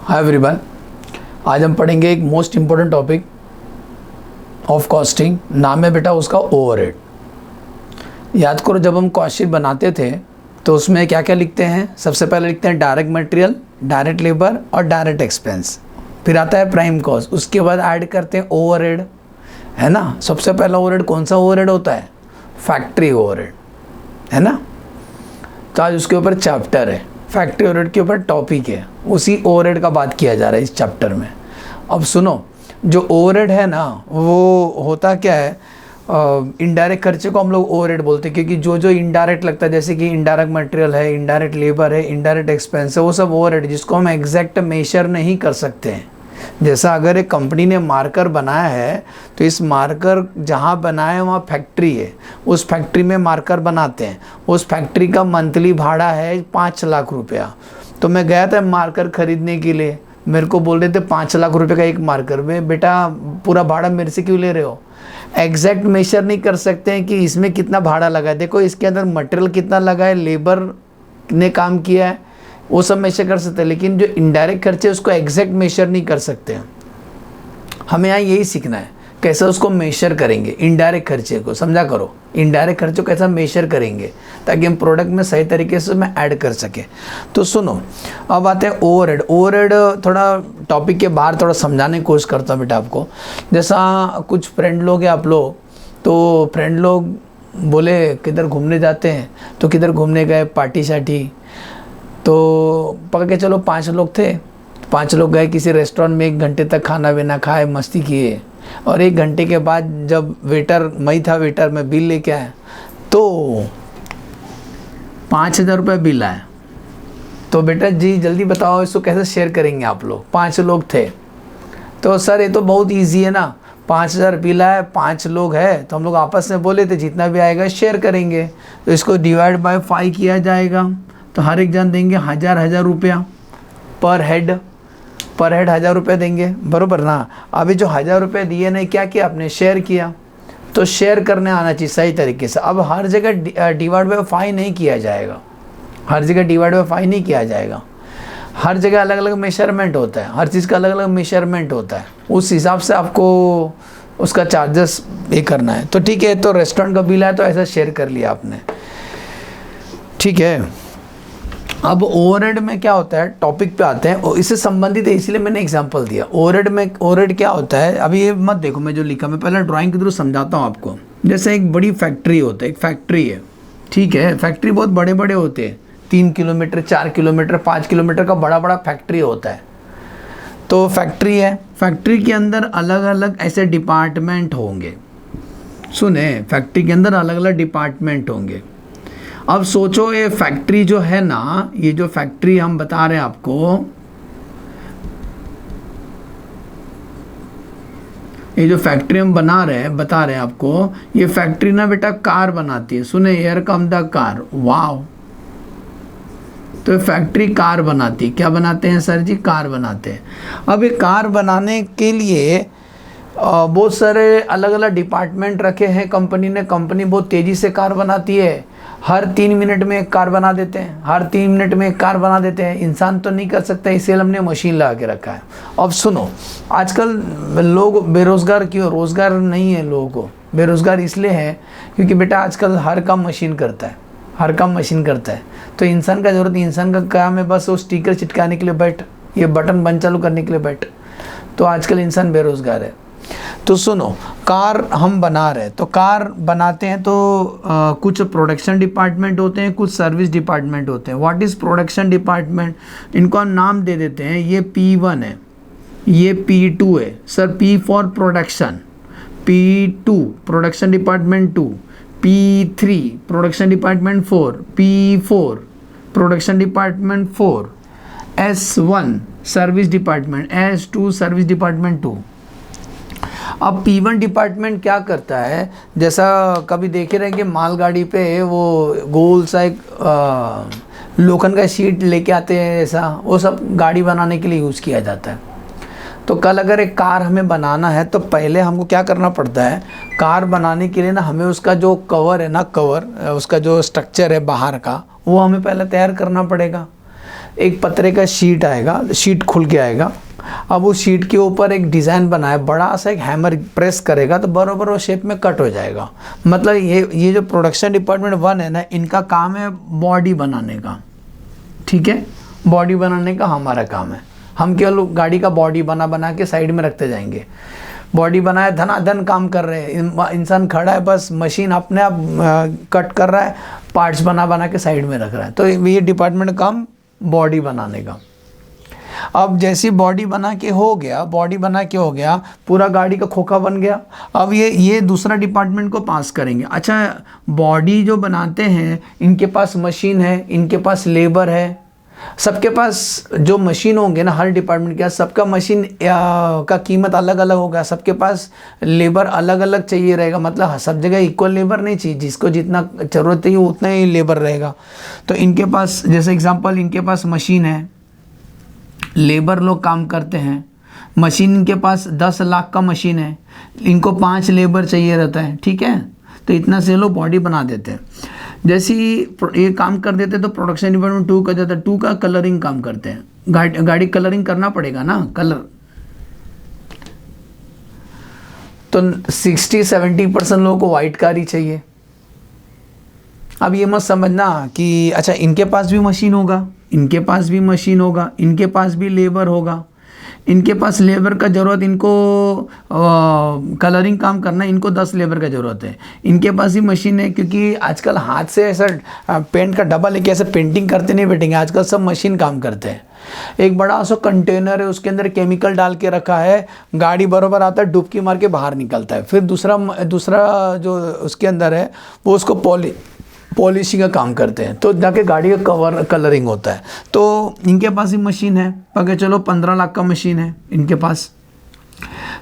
Hi everyone, आज हम पढ़ेंगे एक most important topic of costing. नाम है बेटा उसका ओवरहेड। याद करो, जब हम कॉस्ट शीट बनाते थे तो उसमें क्या क्या लिखते हैं। सबसे पहले लिखते हैं डायरेक्ट मटेरियल, डायरेक्ट लेबर और डायरेक्ट एक्सपेंस। फिर आता है प्राइम कॉस्ट, उसके बाद ऐड करते हैं ओवरहेड, है ना। सबसे पहला ओवरहेड कौन सा ओवरहेड होता है? फैक्ट्री ओवरहेड, है ना। तो आज उसके ऊपर चैप्टर है, फैक्ट्री ओवरहेड के ऊपर टॉपिक है, उसी ओवरहेड का बात किया जा रहा है इस चैप्टर में। अब सुनो, जो ओवरहेड है ना वो होता क्या है, इनडायरेक्ट खर्चे को हम लोग ओवरहेड बोलते हैं, क्योंकि जो जो इनडायरेक्ट लगता है, जैसे कि इनडायरेक्ट मटेरियल है, इनडायरेक्ट लेबर है, इनडायरेक्ट एक्सपेंस है, वो सब ओवरहेड जिसको हम एग्जैक्ट मेजर नहीं कर सकते हैं। जैसा अगर एक कंपनी ने मार्कर बनाया है तो इस मार्कर जहाँ बनाया है वहाँ फैक्ट्री है, उस फैक्ट्री में मार्कर बनाते हैं, उस फैक्ट्री का मंथली भाड़ा है 5 लाख रुपया। तो मैं गया था मार्कर खरीदने के लिए, मेरे को बोल रहे थे 5 लाख रुपए का एक मार्कर में। बेटा पूरा भाड़ा मेरे से क्यों ले रहे हो? एग्जैक्ट मेजर नहीं कर सकते हैं कि इसमें कितना भाड़ा लगा है। देखो इसके अंदर मटेरियल कितना लगा है, लेबर ने काम किया है, वो सब मेजर कर सकते हैं, लेकिन जो इनडायरेक्ट खर्चे उसको एग्जैक्ट मेजर नहीं कर सकते हैं। हमें यहाँ यही सीखना है कैसे उसको मेजर करेंगे, इनडायरेक्ट खर्चे को। समझा करो, इनडायरेक्ट खर्चे को कैसा मेजर करेंगे ताकि हम प्रोडक्ट में सही तरीके से मैं ऐड कर सके। तो सुनो, अब आते हैं ओवरहेड। ओवरहेड थोड़ा टॉपिक के बाहर थोड़ा समझाने की कोशिश करता हूँ बेटा आपको। जैसा कुछ फ्रेंड लोग हैं आप लोग, तो फ्रेंड लोग बोले किधर घूमने जाते हैं, तो किधर घूमने गए, पार्टी शार्टी। तो पकड़ के चलो 5 लोग थे, 5 लोग गए किसी रेस्टोरेंट में, 1 घंटे तक खाना पीना खाए, मस्ती किए, और 1 घंटे के बाद जब वेटर, मैं था वेटर, मैं बिल लेके आया तो 5,000 रुपये बिल आया। तो बेटा जी जल्दी बताओ इसको कैसे शेयर करेंगे आप लोग? 5 लोग थे। तो सर ये तो बहुत ईजी है ना, 5,000 बिल आया, 5 लोग है तो हम लोग आपस में बोले थे जितना भी आएगा शेयर करेंगे। तो इसको डिवाइड बाय 5 किया जाएगा, तो हर एक जन देंगे 1,000 रुपया पर हेड 1,000 रुपये देंगे, बरोबर ना। अभी जो 1,000 रुपये दिए नहीं, क्या किया आपने? शेयर किया। तो शेयर करने आना चाहिए सही तरीके से। अब हर जगह डिवाइड बाय 5 नहीं किया जाएगा, हर जगह डिवाइड बाय 5 नहीं किया जाएगा। हर जगह अलग अलग मेजरमेंट होता है, हर चीज़ का अलग अलग मेजरमेंट होता है, उस हिसाब से आपको उसका चार्जेस ये करना है। तो ठीक है, तो रेस्टोरेंट का बिल है तो ऐसा शेयर कर लिया आपने, ठीक है। अब ओवरहेड में क्या होता है, टॉपिक पे आते हैं, और इससे संबंधित है इसलिए मैंने एग्जांपल दिया। ओवरहेड में, ओवरहेड क्या होता है, अभी ये मत देखो मैं जो लिखा, मैं पहले ड्राइंग के थ्रू समझाता हूँ आपको। जैसे एक बड़ी फैक्ट्री होता है, एक फैक्ट्री है, ठीक है। फैक्ट्री बहुत बड़े बड़े होते हैं, 3 किलोमीटर, 4 किलोमीटर, 5 किलोमीटर का बड़ा बड़ा फैक्ट्री होता है। तो फैक्ट्री है, फैक्ट्री के अंदर अलग अलग ऐसे डिपार्टमेंट होंगे। सुने, फैक्ट्री के अंदर अलग अलग डिपार्टमेंट होंगे। अब सोचो ये फैक्ट्री जो है ना, ये जो फैक्ट्री हम बता रहे हैं आपको, ये जो फैक्ट्री हम बता रहे हैं आपको, ये फैक्ट्री ना बेटा कार बनाती है। सुने, हियर कम द कार, वाव। तो ये फैक्ट्री कार बनाती है। क्या बनाते हैं सर जी? कार बनाते हैं। अब ये कार बनाने के लिए बहुत सारे अलग अलग डिपार्टमेंट रखे हैं कंपनी ने। कंपनी बहुत तेज़ी से कार बनाती है, हर 3 मिनट में एक कार बना देते हैं, हर 3 मिनट में एक कार बना देते हैं। इंसान तो नहीं कर सकता, इसलिए हमने मशीन लगा के रखा है। अब सुनो, आजकल लोग बेरोज़गार क्यों? रोज़गार नहीं है लोगों को, बेरोज़गार इसलिए है क्योंकि बेटा आजकल हर काम मशीन करता है, हर काम मशीन करता है। तो इंसान का ज़रूरत, इंसान का काम है बस वो स्टिकर चिटकाने के लिए बैठ, ये बटन बंद चालू करने के लिए बैठ। तो आजकल इंसान बेरोज़गार है। तो सुनो, कार हम बना रहे हैं, तो कार बनाते हैं तो कुछ प्रोडक्शन डिपार्टमेंट होते हैं, कुछ सर्विस डिपार्टमेंट होते हैं। What is production department? इनको हम नाम दे देते हैं, ये P1 है, ये P2 है। Sir P for production, P2 production department 2, P3 production department 4, P4 production department 4, S1 service department, S2 service department 2। अब P1 डिपार्टमेंट क्या करता है, जैसा कभी देखे रहेंगे मालगाड़ी पे वो गोल सा एक लोखंड का शीट लेके आते हैं, ऐसा वो सब गाड़ी बनाने के लिए यूज़ किया जाता है। तो कल अगर एक कार हमें बनाना है तो पहले हमको क्या करना पड़ता है, कार बनाने के लिए ना हमें उसका जो कवर है ना, कवर उसका जो स्ट्रक्चर है बाहर का, वो हमें पहले तैयार करना पड़ेगा। एक पतरे का शीट आएगा, शीट खुल के आएगा। अब उस शीट के ऊपर एक डिज़ाइन बना है, बड़ा सा एक हैमर प्रेस करेगा तो बराबर वो शेप में कट हो जाएगा। मतलब ये जो प्रोडक्शन डिपार्टमेंट 1 है ना, इनका काम है बॉडी बनाने का, ठीक है, बॉडी बनाने का हमारा काम है। हम केवल गाड़ी का बॉडी बना के साइड में रखते जाएंगे। बॉडी बनाया, धनाधन काम कर रहे हैं, इंसान खड़ा है, बस मशीन अपने आप कट कर रहा है, पार्ट्स बना के साइड में रख रहा है। तो ये डिपार्टमेंट का काम बॉडी बनाने का। अब जैसी बॉडी बना के हो गया, पूरा गाड़ी का खोखा बन गया। अब ये दूसरा डिपार्टमेंट को पास करेंगे। अच्छा, बॉडी जो बनाते हैं इनके पास मशीन है, इनके पास लेबर है, सबके पास जो मशीन होंगे ना, हर डिपार्टमेंट के सबका मशीन का कीमत अलग अलग होगा, सबके पास लेबर अलग अलग चाहिए रहेगा। मतलब सब जगह इक्वल लेबर नहीं चाहिए, जिसको जितना ज़रूरत है उतना ही लेबर रहेगा। तो इनके पास, जैसे एग्जांपल, इनके पास मशीन है, लेबर लोग काम करते हैं। मशीन इनके पास 10 लाख का मशीन है, इनको 5 लेबर चाहिए रहता है, ठीक है। तो इतना से लोग बॉडी बना देते हैं। जैसे ये काम कर देते तो प्रोडक्शन डिपार्टमेंट 2 का जाता है, 2 का कलरिंग काम करते हैं। गाड़ी कलरिंग करना पड़ेगा ना, कलर। तो 60-70% लोगों को वाइट कार ही चाहिए। अब ये मत समझना कि अच्छा इनके पास भी मशीन होगा, इनके पास भी मशीन होगा, इनके पास भी लेबर होगा, इनके पास लेबर का ज़रूरत, इनको कलरिंग काम करना, इनको 10 लेबर का ज़रूरत है, इनके पास ही मशीन है। क्योंकि आजकल हाथ से ऐसा पेंट का डब्बा लेके ऐसे पेंटिंग करते नहीं बैठेंगे, आजकल सब मशीन काम करते हैं। एक बड़ा सा कंटेनर है, उसके अंदर केमिकल डाल के रखा है, गाड़ी बराबर आता है, डुबकी मार के बाहर निकलता है। फिर दूसरा जो उसके अंदर है वो उसको पॉलिशिंग का काम करते हैं, तो जाके गाड़ी का कलरिंग होता है। तो इनके पास ही मशीन है, पकड़ चलो 15 लाख का मशीन है इनके पास।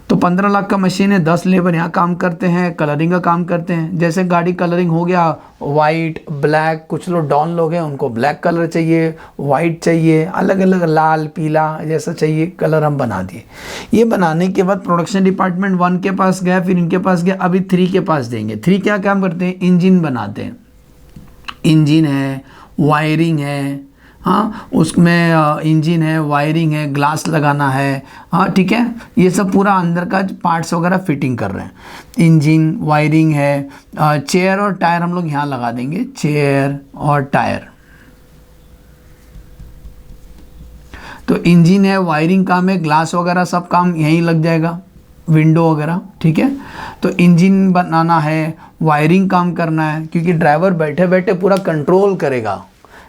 तो 15 लाख का मशीन है, 10 लेबर यहाँ काम करते हैं, कलरिंग का काम करते हैं। जैसे गाड़ी कलरिंग हो गया, वाइट, ब्लैक, कुछ लोग डॉन लोग हैं, उनको ब्लैक कलर चाहिए, वाइट चाहिए, अलग अलग लाल, पीला जैसा चाहिए कलर हम बना दिए। ये बनाने के बाद प्रोडक्शन डिपार्टमेंट 1 के पास गया, फिर इनके पास गया, अभी 3 के पास देंगे। 3 क्या काम करते हैं? इंजन बनाते हैं। इंजन है, वायरिंग है, हाँ उसमें इंजन है, वायरिंग है, ग्लास लगाना है, हाँ ठीक है, ये सब पूरा अंदर का पार्ट्स वगैरह फिटिंग कर रहे हैं। इंजन, वायरिंग है, चेयर और टायर हम लोग यहाँ लगा देंगे, चेयर और टायर। तो इंजन है, वायरिंग काम है, ग्लास वगैरह सब काम यहीं लग जाएगा, विंडो वगैरह, ठीक है। तो इंजन बनाना है, वायरिंग काम करना है, क्योंकि ड्राइवर बैठे बैठे पूरा कंट्रोल करेगा,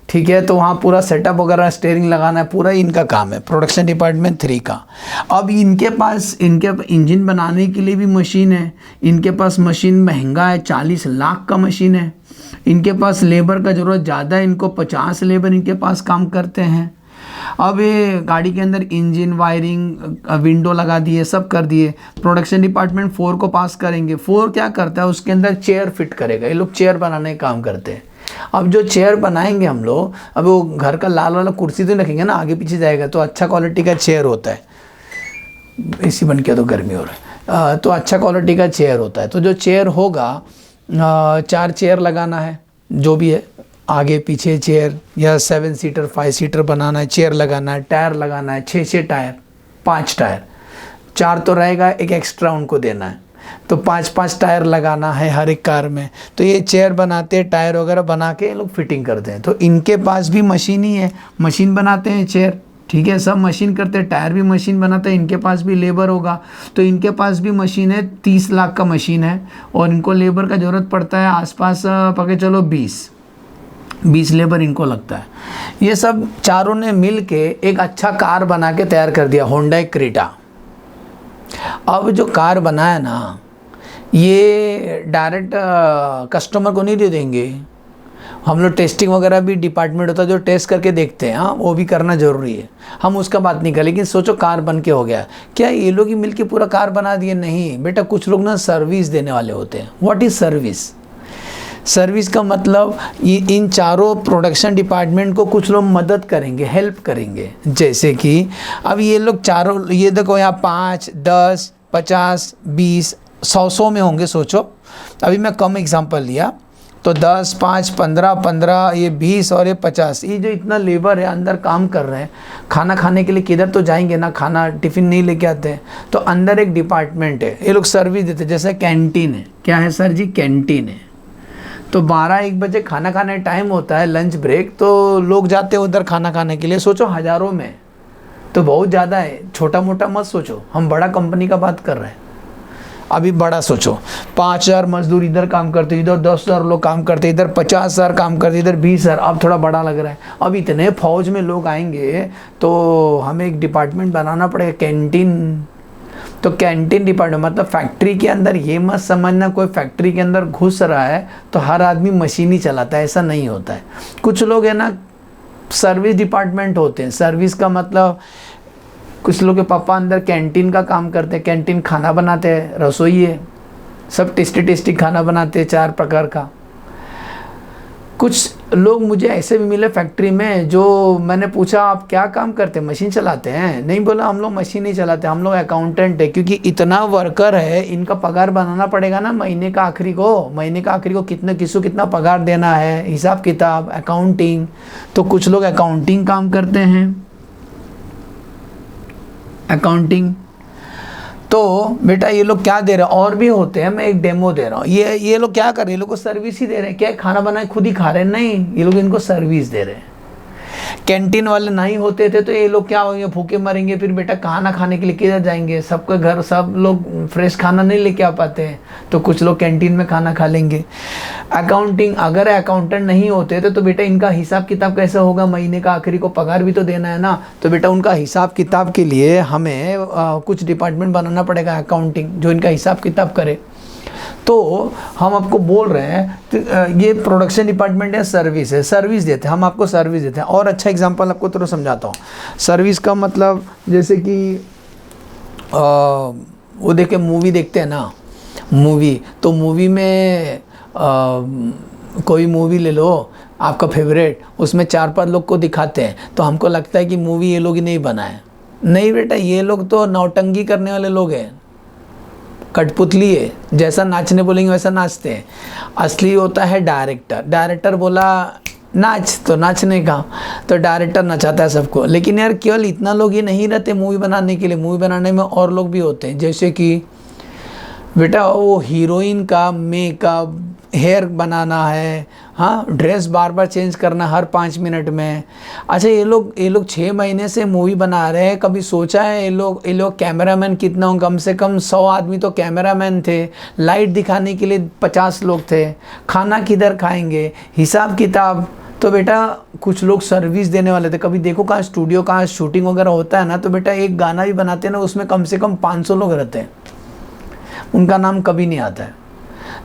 ठीक है। तो वहाँ पूरा सेटअप वगैरह, स्टीयरिंग लगाना है, पूरा इनका काम है, प्रोडक्शन डिपार्टमेंट 3 का। अब इनके इंजन बनाने के लिए भी मशीन है, इनके पास मशीन महंगा है, 40 लाख का मशीन है। इनके पास लेबर का ज़रूरत ज़्यादा है, इनको 50 लेबर इनके पास काम करते हैं। अब ये गाड़ी के अंदर इंजन, वायरिंग, विंडो लगा दिए, सब कर दिए। प्रोडक्शन डिपार्टमेंट 4 को पास करेंगे। 4 क्या करता है? उसके अंदर चेयर फिट करेगा। ये लोग चेयर बनाने का काम करते हैं। अब जो चेयर बनाएंगे हम लोग, अब वो घर का लाल वाला कुर्सी तो रखेंगे ना, आगे पीछे जाएगा, तो अच्छा क्वालिटी का चेयर होता है। एसी बंद किया तो गर्मी हो रहा है, तो अच्छा क्वालिटी का चेयर होता है। तो जो चेयर होगा, 4 चेयर लगाना है, जो भी है, आगे पीछे चेयर, या 7 सीटर 5 सीटर बनाना है, चेयर लगाना है, टायर लगाना है, 6 टायर, 5 टायर, 4 तो रहेगा, एक एक्स्ट्रा उनको देना है, तो 5 टायर लगाना है हर एक कार में। तो ये चेयर बनाते हैं, टायर वगैरह बना के ये लोग फिटिंग करते हैं। तो इनके पास भी मशीन ही है, मशीन बनाते हैं चेयर, ठीक है, सब मशीन करते हैं। टायर भी मशीन बनाते हैं, इनके पास भी लेबर होगा, तो इनके पास भी मशीन है, 30 लाख का मशीन है, और इनको लेबर का ज़रूरत पड़ता है आसपास पकड़ चलो 20 लेबर इनको लगता है। ये सब चारों ने मिल के एक अच्छा कार बना के तैयार कर दिया, होंडा क्रेटा। अब जो कार बनाया ना, ये डायरेक्ट कस्टमर को नहीं दे देंगे, हम लोग टेस्टिंग वगैरह भी डिपार्टमेंट होता है जो टेस्ट करके देखते हैं, हाँ वो भी करना ज़रूरी है, हम उसका बात नहीं कर। लेकिन सोचो कार बन के हो गया, क्या ये लोग ही मिल के पूरा कार बना दिए? नहीं बेटा, कुछ लोग ना सर्विस देने वाले होते हैं। What is service? सर्विस का मतलब ये इन चारों प्रोडक्शन डिपार्टमेंट को कुछ लोग मदद करेंगे, हेल्प करेंगे। जैसे कि अब ये लोग चारों, ये देखो यहाँ 5, 10, 50, 20, 100 में होंगे। सोचो, अभी मैं कम एग्जांपल लिया, तो 10, 5, 15, 15, ये 20 और ये 50, ये जो इतना लेबर है अंदर काम कर रहे हैं, खाना खाने के लिए किधर तो जाएंगे ना, खाना टिफ़िन नहीं लेके आते हैं, तो अंदर एक डिपार्टमेंट है, ये लोग सर्विस देते हैं। जैसे कैंटीन है, क्या है सर जी, कैंटीन है। तो 12-1 बजे खाना खाने टाइम होता है, लंच ब्रेक, तो लोग जाते हैं उधर खाना खाने के लिए। सोचो हज़ारों में, तो बहुत ज़्यादा है, छोटा मोटा मत सोचो, हम बड़ा कंपनी का बात कर रहे हैं। अभी बड़ा सोचो, 5,000 मजदूर इधर काम करते, इधर 10,000 लोग काम करते, इधर 50,000 काम करते, इधर 20,000। अब थोड़ा बड़ा लग रहा है। अब इतने फौज में लोग आएंगे तो हमें एक डिपार्टमेंट बनाना पड़ेगा, कैंटीन। तो कैंटीन डिपार्टमेंट मतलब फैक्ट्री के अंदर, ये मत समझना कोई फैक्ट्री के अंदर घुस रहा है तो हर आदमी मशीन ही चलाता है, ऐसा नहीं होता है। कुछ लोग है ना सर्विस डिपार्टमेंट होते हैं। सर्विस का मतलब कुछ लोग के पापा अंदर कैंटीन का काम करते हैं, कैंटीन खाना बनाते हैं, रसोई है, सब टेस्टी टेस्टी खाना बनाते हैं 4 प्रकार का। कुछ लोग मुझे ऐसे भी मिले फैक्ट्री में, जो मैंने पूछा आप क्या काम करते हैं, मशीन चलाते हैं? नहीं, बोला हम लोग मशीन नहीं चलाते, हम लोग अकाउंटेंट है, क्योंकि इतना वर्कर है, इनका पगार बनाना पड़ेगा ना महीने का आखिरी को कितने किसको कितना पगार देना है, हिसाब किताब, अकाउंटिंग। तो कुछ लोग अकाउंटिंग काम करते हैं, अकाउंटिंग। तो बेटा ये लोग क्या दे रहे हैं, और भी होते हैं, मैं एक डेमो दे रहा हूँ। ये लोग क्या कर रहे हैं, ये लोग को सर्विस ही दे रहे हैं। क्या खाना बनाए खुद ही खा रहे हैं? नहीं, ये लोग इनको सर्विस दे रहे हैं। कैंटीन वाले नहीं होते थे तो ये लोग क्या होंगे, भूखे मरेंगे। फिर बेटा खाना खाने के लिए किधर जाएंगे, सबके घर सब लोग फ्रेश खाना नहीं लेके आ पाते हैं, तो कुछ लोग कैंटीन में खाना खा लेंगे। अकाउंटिंग, अगर अकाउंटेंट नहीं होते थे तो बेटा इनका हिसाब किताब कैसे होगा, महीने का आखिरी को पगार भी तो देना है ना। तो बेटा उनका हिसाब किताब के लिए हमें कुछ डिपार्टमेंट बनाना पड़ेगा, अकाउंटिंग, जो इनका हिसाब किताब करे। तो हम आपको बोल रहे हैं तो ये प्रोडक्शन डिपार्टमेंट है, सर्विस है, सर्विस देते हैं, हम आपको सर्विस देते हैं। और अच्छा एग्जांपल आपको थोड़ा समझाता हूँ। सर्विस का मतलब जैसे कि वो देखे मूवी देखते हैं ना, मूवी, तो मूवी में कोई मूवी ले लो आपका फेवरेट, उसमें 4-5 लोग को दिखाते हैं, तो हमको लगता है कि मूवी ये लोग ही नहीं बनाए। नहीं बेटा, ये लोग तो नौटंकी करने वाले लोग हैं, कठपुतली है, जैसा नाचने बोलेंगे वैसा नाचते हैं। असली होता है डायरेक्टर। डायरेक्टर बोला नाच तो नाचने का, तो डायरेक्टर नचाता है सबको। लेकिन यार केवल इतना लोग ही नहीं रहते मूवी बनाने के लिए, मूवी बनाने में और लोग भी होते हैं। जैसे कि बेटा वो हीरोइन का मेकअप, हेयर बनाना है, हाँ, ड्रेस बार बार चेंज करना हर 5 मिनट में। अच्छा ये लोग 6 महीने से मूवी बना रहे हैं, कभी सोचा है ये लोग कैमरामैन कितना हो? कम से कम 100 आदमी तो कैमरामैन थे, लाइट दिखाने के लिए 50 लोग थे, खाना किधर खाएंगे, हिसाब किताब। तो बेटा कुछ लोग सर्विस देने वाले थे। कभी देखो कहाँ स्टूडियो, कहाँ शूटिंग वगैरह होता है ना, तो बेटा एक गाना भी बनाते हैं ना, उसमें कम से कम 500 लोग रहते हैं, उनका नाम कभी नहीं आता है।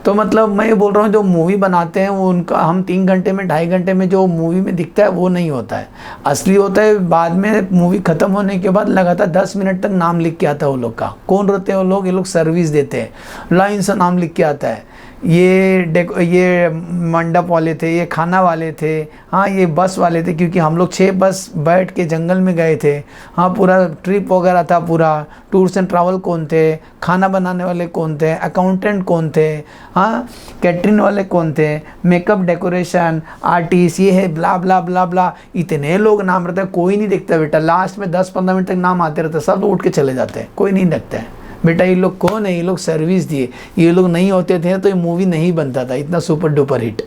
तो मतलब मैं ये बोल रहा हूँ जो मूवी बनाते हैं वो उनका हम 3 घंटे में 2.5 घंटे में जो मूवी में दिखता है वो नहीं होता है, असली होता है बाद में मूवी ख़त्म होने के बाद लगातार 10 मिनट तक नाम लिख के आता है वो लोग का। कौन रहते हैं वो लोग? ये लोग सर्विस देते हैं, लाइन से नाम लिख के आता है। ये मंडप वाले थे, ये खाना वाले थे, हाँ ये बस वाले थे, क्योंकि हम लोग 6 बस बैठ के जंगल में गए थे, हाँ पूरा ट्रिप वगैरह था, पूरा टूर्स एंड ट्रैवल कौन थे, खाना बनाने वाले कौन थे, अकाउंटेंट कौन थे, हाँ कैटरिंग वाले कौन थे, मेकअप डेकोरेशन आर्टिस्ट, ये है ब्ला ब्ला ब्ला ब्ला। इतने लोग नाम रहते हैं, कोई नहीं देखता बेटा। लास्ट में 10-15 मिनट तक नाम आते रहते, सब उठ के चले जाते हैं, कोई नहीं देखता है। बेटा ये लोग कौन है? ये लोग सर्विस दिए। ये लोग नहीं होते थे तो ये मूवी नहीं बनता था इतना सुपर डुपर हिट।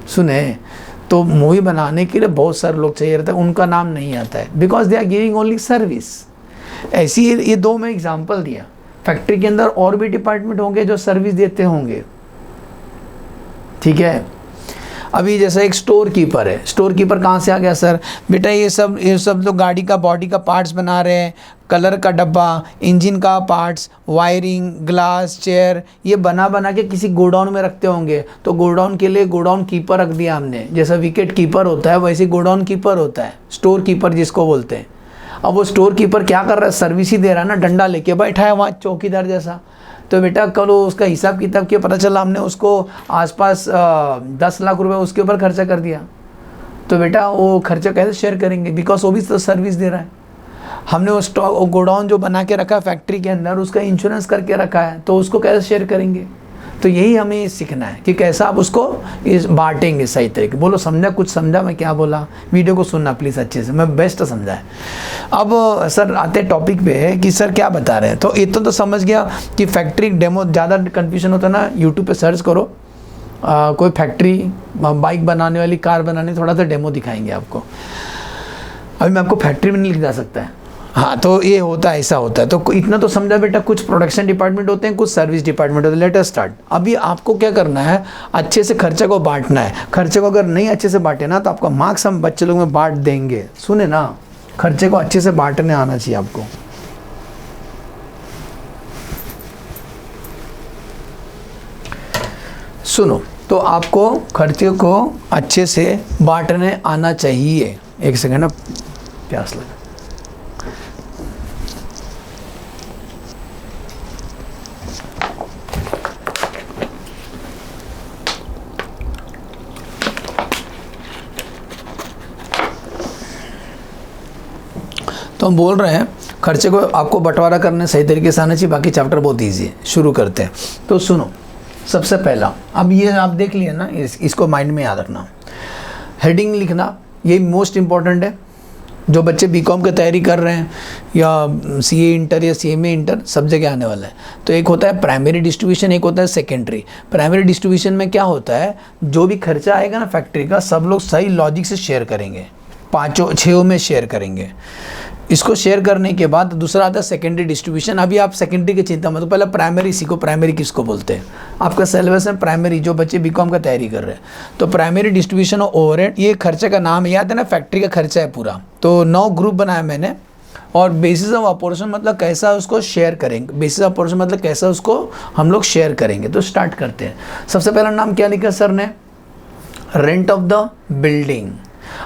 सुने, तो मूवी बनाने के लिए बहुत सारे लोग चाहिए रहते हैं, उनका नाम नहीं आता है, because they are giving only service. ऐसी ये 2 में एग्जाम्पल दिया। फैक्ट्री के अंदर और भी डिपार्टमेंट होंगे जो सर्विस देते होंगे, ठीक है। अभी जैसे एक स्टोर कीपर है, स्टोर कीपर कहाँ से आ गया सर? बेटा ये सब लोग गाड़ी का बॉडी का पार्ट्स बना रहे हैं, कलर का डब्बा, इंजन का पार्ट्स, वायरिंग, ग्लास, चेयर, ये बना के किसी गोडाउन में रखते होंगे। तो गोडाउन के लिए गोडाउन कीपर रख दिया हमने, जैसा विकेट कीपर होता है वैसे गोडाउन कीपर होता है, स्टोर कीपर जिसको बोलते हैं। अब वो स्टोर कीपर क्या कर रहा है? सर्विस ही दे रहा है ना, डंडा लेके बैठा है वहाँ चौकीदार जैसा। तो बेटा कल उसका हिसाब किताब किया, पता चला हमने उसको आसपास 10 लाख रुपए उसके ऊपर खर्चा कर दिया। तो बेटा वो खर्चा कैसे शेयर करेंगे? बिकॉज वो भी तो सर्विस दे रहा है। हमने वो गोडाउन जो बना के रखा है फैक्ट्री के अंदर, उसका इंश्योरेंस करके रखा है, तो उसको कैसे शेयर करेंगे? तो यही हमें सीखना है कि कैसा आप उसको इस बांटेंगे सही तरीके। बोलो समझा, कुछ समझा मैं क्या बोला? वीडियो को सुनना प्लीज़ अच्छे से, मैं बेस्ट समझा है। अब सर आते टॉपिक पे कि सर क्या बता रहे हैं। तो इतना तो समझ गया कि फैक्ट्री डेमो, ज़्यादा कन्फ्यूजन होता है ना, यूट्यूब पे सर्च करो कोई फैक्ट्री, बाइक बनाने वाली, कार बनाने, थोड़ा सा डेमो दिखाएंगे आपको। अभी मैं आपको फैक्ट्री में नहीं लिख जा सकता है। हाँ, तो ये होता है, ऐसा होता है। तो इतना तो समझा बेटा, कुछ प्रोडक्शन डिपार्टमेंट होते हैं, कुछ सर्विस डिपार्टमेंट होते हैं। Let us start. अभी आपको क्या करना है, अच्छे से खर्चे को बांटना है। खर्चे को अगर नहीं अच्छे से बांटे ना तो आपका मार्क्स हम बच्चे लोग में बांट देंगे। सुने ना, खर्चे को अच्छे से बांटने आना चाहिए आपको। सुनो, तो आपको खर्चे को अच्छे से बांटने आना चाहिए। एक सेकंड ना, प्यास लगा। तो हम बोल रहे हैं खर्चे को आपको बंटवारा करने सही तरीके से आना चाहिए। बाकी चैप्टर बहुत ईजी है, शुरू करते हैं। तो सुनो, सबसे पहला, अब ये आप देख लिया ना, इसको माइंड में याद रखना। हेडिंग लिखना, ये मोस्ट इम्पॉर्टेंट है। जो बच्चे बीकॉम की तैयारी कर रहे हैं या सीए इंटर या सीएमए इंटर, सब जगह आने वाला है। तो एक होता है प्राइमरी डिस्ट्रीब्यूशन, एक होता है सेकेंडरी। प्राइमरी डिस्ट्रीब्यूशन में क्या होता है, जो भी खर्चा आएगा ना फैक्ट्री का, सब लोग सही लॉजिक से शेयर करेंगे, 5 में शेयर करेंगे। इसको शेयर करने के बाद दूसरा आता है सेकेंडरी डिस्ट्रीब्यूशन। अभी आप सेकेंडरी की चिंता मत, तो पहले प्राइमरी सीखो। प्राइमरी किसको बोलते हैं? आपका सिलेबस में प्राइमरी, जो बच्चे बीकॉम का तैयारी कर रहे हैं। तो प्राइमरी डिस्ट्रीब्यूशन और ओवरहेड, ये खर्चे का नाम याद है ना, फैक्ट्री का खर्चा है पूरा। तो 9 ग्रुप बनाया मैंने। और बेसिस ऑफ अपॉर्चुन मतलब कैसा उसको शेयर करेंगे, बेसिस ऑफ अपॉर्चुन मतलब कैसा उसको हम लोग शेयर करेंगे। तो स्टार्ट करते हैं। सबसे पहला नाम क्या लिखा सर ने? Rent of the building.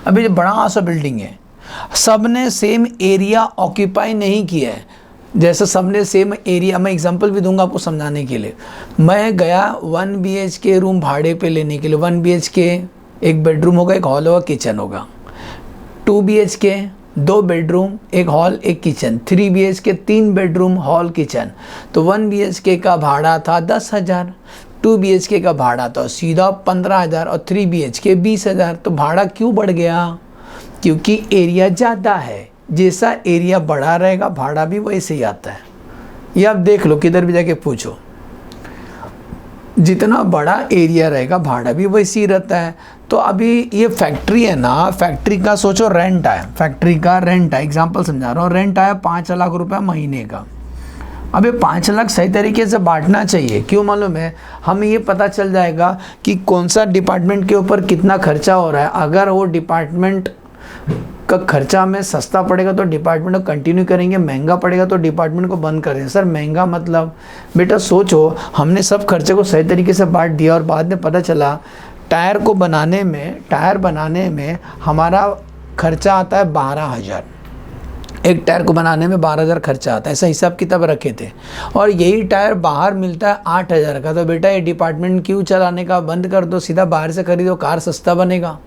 अभी जो बड़ा सा बिल्डिंग है, सबने सेम एरिया ऑक्यूपाई नहीं किया है। जैसे सबने सेम एरिया, मैं एग्जांपल भी दूंगा आपको समझाने के लिए। मैं गया 1 BHK रूम भाड़े पे लेने के लिए। 1 BHK, एक बेडरूम होगा, एक हॉल होगा, किचन होगा। 2 BHK 2 बेडरूम, एक हॉल, एक kitchen. 3 BHK 3 bedroom, hall, kitchen. तो 1 BHK का भाड़ा था 10,000, 2 BHK का भाड़ा था सीधा 15,000 और 3 BHK 20,000। तो भाड़ा क्यों बढ़ गया? क्योंकि एरिया ज़्यादा है। जैसा एरिया बड़ा रहेगा भाड़ा भी वैसे ही आता है। ये आप देख लो, किधर भी जाके पूछो, जितना बड़ा एरिया रहेगा भाड़ा भी वैसे ही रहता है। तो अभी ये फैक्ट्री है ना, फैक्ट्री का सोचो रेंट आया, फैक्ट्री का रेंट आया, एग्जांपल समझा रहा हूँ। रेंट आया 5 लाख रुपये महीने का। अब ये 5 लाख सही तरीके से बांटना चाहिए। क्यों मालूम है? हमें ये पता चल जाएगा कि कौन सा डिपार्टमेंट के ऊपर कितना खर्चा हो रहा है। अगर वो डिपार्टमेंट का खर्चा हमें सस्ता पड़ेगा तो डिपार्टमेंट को कंटिन्यू करेंगे, महंगा पड़ेगा तो डिपार्टमेंट को बंद करेंगे। सर महंगा मतलब, बेटा सोचो, हमने सब खर्चे को सही तरीके से बांट दिया और बाद में पता चला टायर बनाने में हमारा खर्चा आता है 12,000। एक टायर को बनाने में 12,000 खर्चा आता है, ऐसा हिसाब किताब रखे थे। और यही टायर बाहर मिलता है 8,000 का। तो बेटा ये डिपार्टमेंट क्यों चलाने का बंद कर दो, सीधा बाहर से खरीदो, कार सस्ता बनेगा।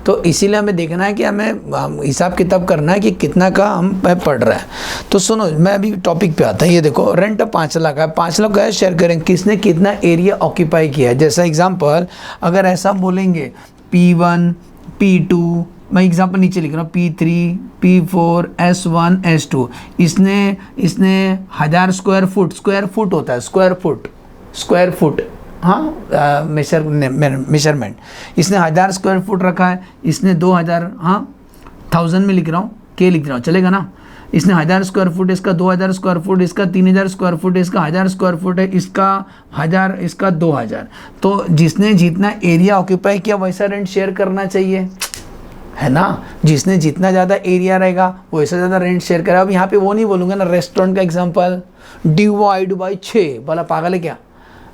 तो इसीलिए हमें देखना है कि हमें हिसाब किताब करना है कि कितना का हम पड़ रहा है। तो सुनो, मैं अभी टॉपिक पे आता है। ये देखो, रेंट 5 लाख है। 5 लाख का शेयर करें, किसने कितना एरिया ऑक्यूपाई किया है। जैसा एग्जांपल अगर ऐसा बोलेंगे P1 P2, मैं एग्जांपल नीचे लिख रहा हूँ, P3 P4 S1 S2। इसने 1000 स्क्वायर फुट होता है, स्क्वायर फुट, हाँ, मेजरमेंट। इसने 1000 स्क्वायर फुट रखा है, इसने 2000, हाँ 1000 में लिख रहा हूँ, के लिख रहा हूँ, चलेगा ना। इसने 1000 स्क्वायर फुट, इसका 2000 स्क्वायर फुट, इसका 3000 स्क्वायर फुट, इसका 1000 स्क्वायर फुट है, इसका 1000, इसका 2000। तो जिसने जितना एरिया ऑक्यूपाई किया वैसा रेंट शेयर करना चाहिए, है ना। जिसने जितना ज़्यादा एरिया रहेगा वैसा ज़्यादा रेंट शेयर करेगा। अब यहाँ पे वो नहीं बोलूँगा ना, रेस्टोरेंट का एग्जांपल डिवाइड बाई 6, बोला पागल है क्या?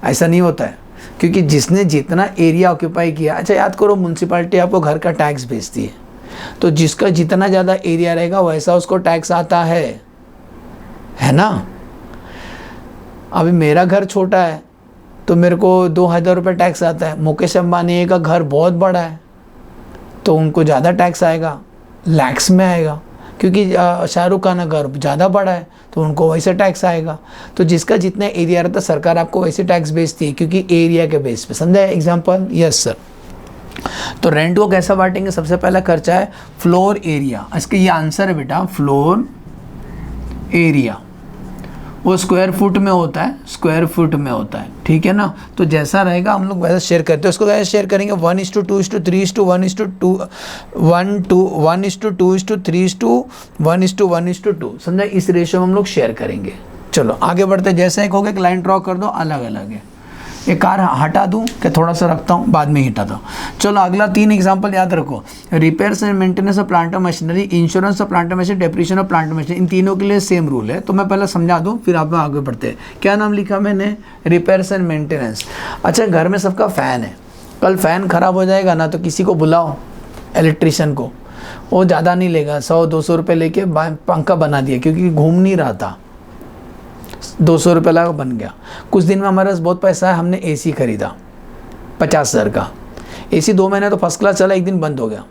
ऐसा नहीं होता है, क्योंकि जिसने जितना एरिया ऑक्यूपाई किया। अच्छा याद करो, म्यूनसिपैलिटी आपको घर का टैक्स भेजती है, तो जिसका जितना ज़्यादा एरिया रहेगा वैसा उसको टैक्स आता है ना। अभी मेरा घर छोटा है तो मेरे को 2000 रुपये टैक्स आता है। मुकेश अंबानी का घर बहुत बड़ा है तो उनको ज़्यादा टैक्स आएगा, लैक्स में आएगा। क्योंकि शाहरुख खान अगर ज़्यादा बड़ा है तो उनको वैसे टैक्स आएगा। तो जिसका जितना एरिया रहता है सरकार आपको वैसे टैक्स बेचती है, क्योंकि एरिया के बेस पे। समझा एग्जाम्पल? Yes sir. तो रेंट को कैसा बांटेंगे? सबसे पहला खर्चा है फ्लोर एरिया। इसका ये आंसर है बेटा, फ्लोर एरिया। वो स्क्वायर फुट में होता है, स्क्वायर फुट में होता है, ठीक है ना। तो जैसा रहेगा हम लोग वैसा शेयर करते हैं। उसको कैसे शेयर करेंगे? 1:2:3:1:1:2 1:3:1:2 समझा। इस रेशियो में हम लोग शेयर करेंगे। चलो आगे बढ़ते हैं। जैसे एक हो गया, एक लाइन ड्रॉ कर दो, अलग अलग है। एक कार हटा दूं कि थोड़ा सा रखता हूँ, बाद में ही हटाता हूँ। चलो अगला 3 एग्जांपल याद रखो। Repairs and maintenance of plant और machinery, insurance of plant machinery, depreciation of plant machinery, इन तीनों के लिए सेम रूल है। तो मैं पहले समझा दूं, फिर आप आगे बढ़ते हैं। क्या नाम लिखा मैंने? Repairs and maintenance. अच्छा, घर में सबका फ़ैन है, कल फ़ैन ख़राब हो जाएगा ना, तो किसी को बुलाओ, इलेक्ट्रिशियन को। वो ज़्यादा नहीं लेगा, 100-200 रुपये लेके पंखा बना दिया, क्योंकि घूम नहीं रहा था। 200 रुपये लगा, बन गया। कुछ दिन में हमारे पास बहुत पैसा है, हमने एसी खरीदा 50,000 का। एसी 2 महीने तो फर्स्ट क्लास चला, एक दिन बंद हो गया।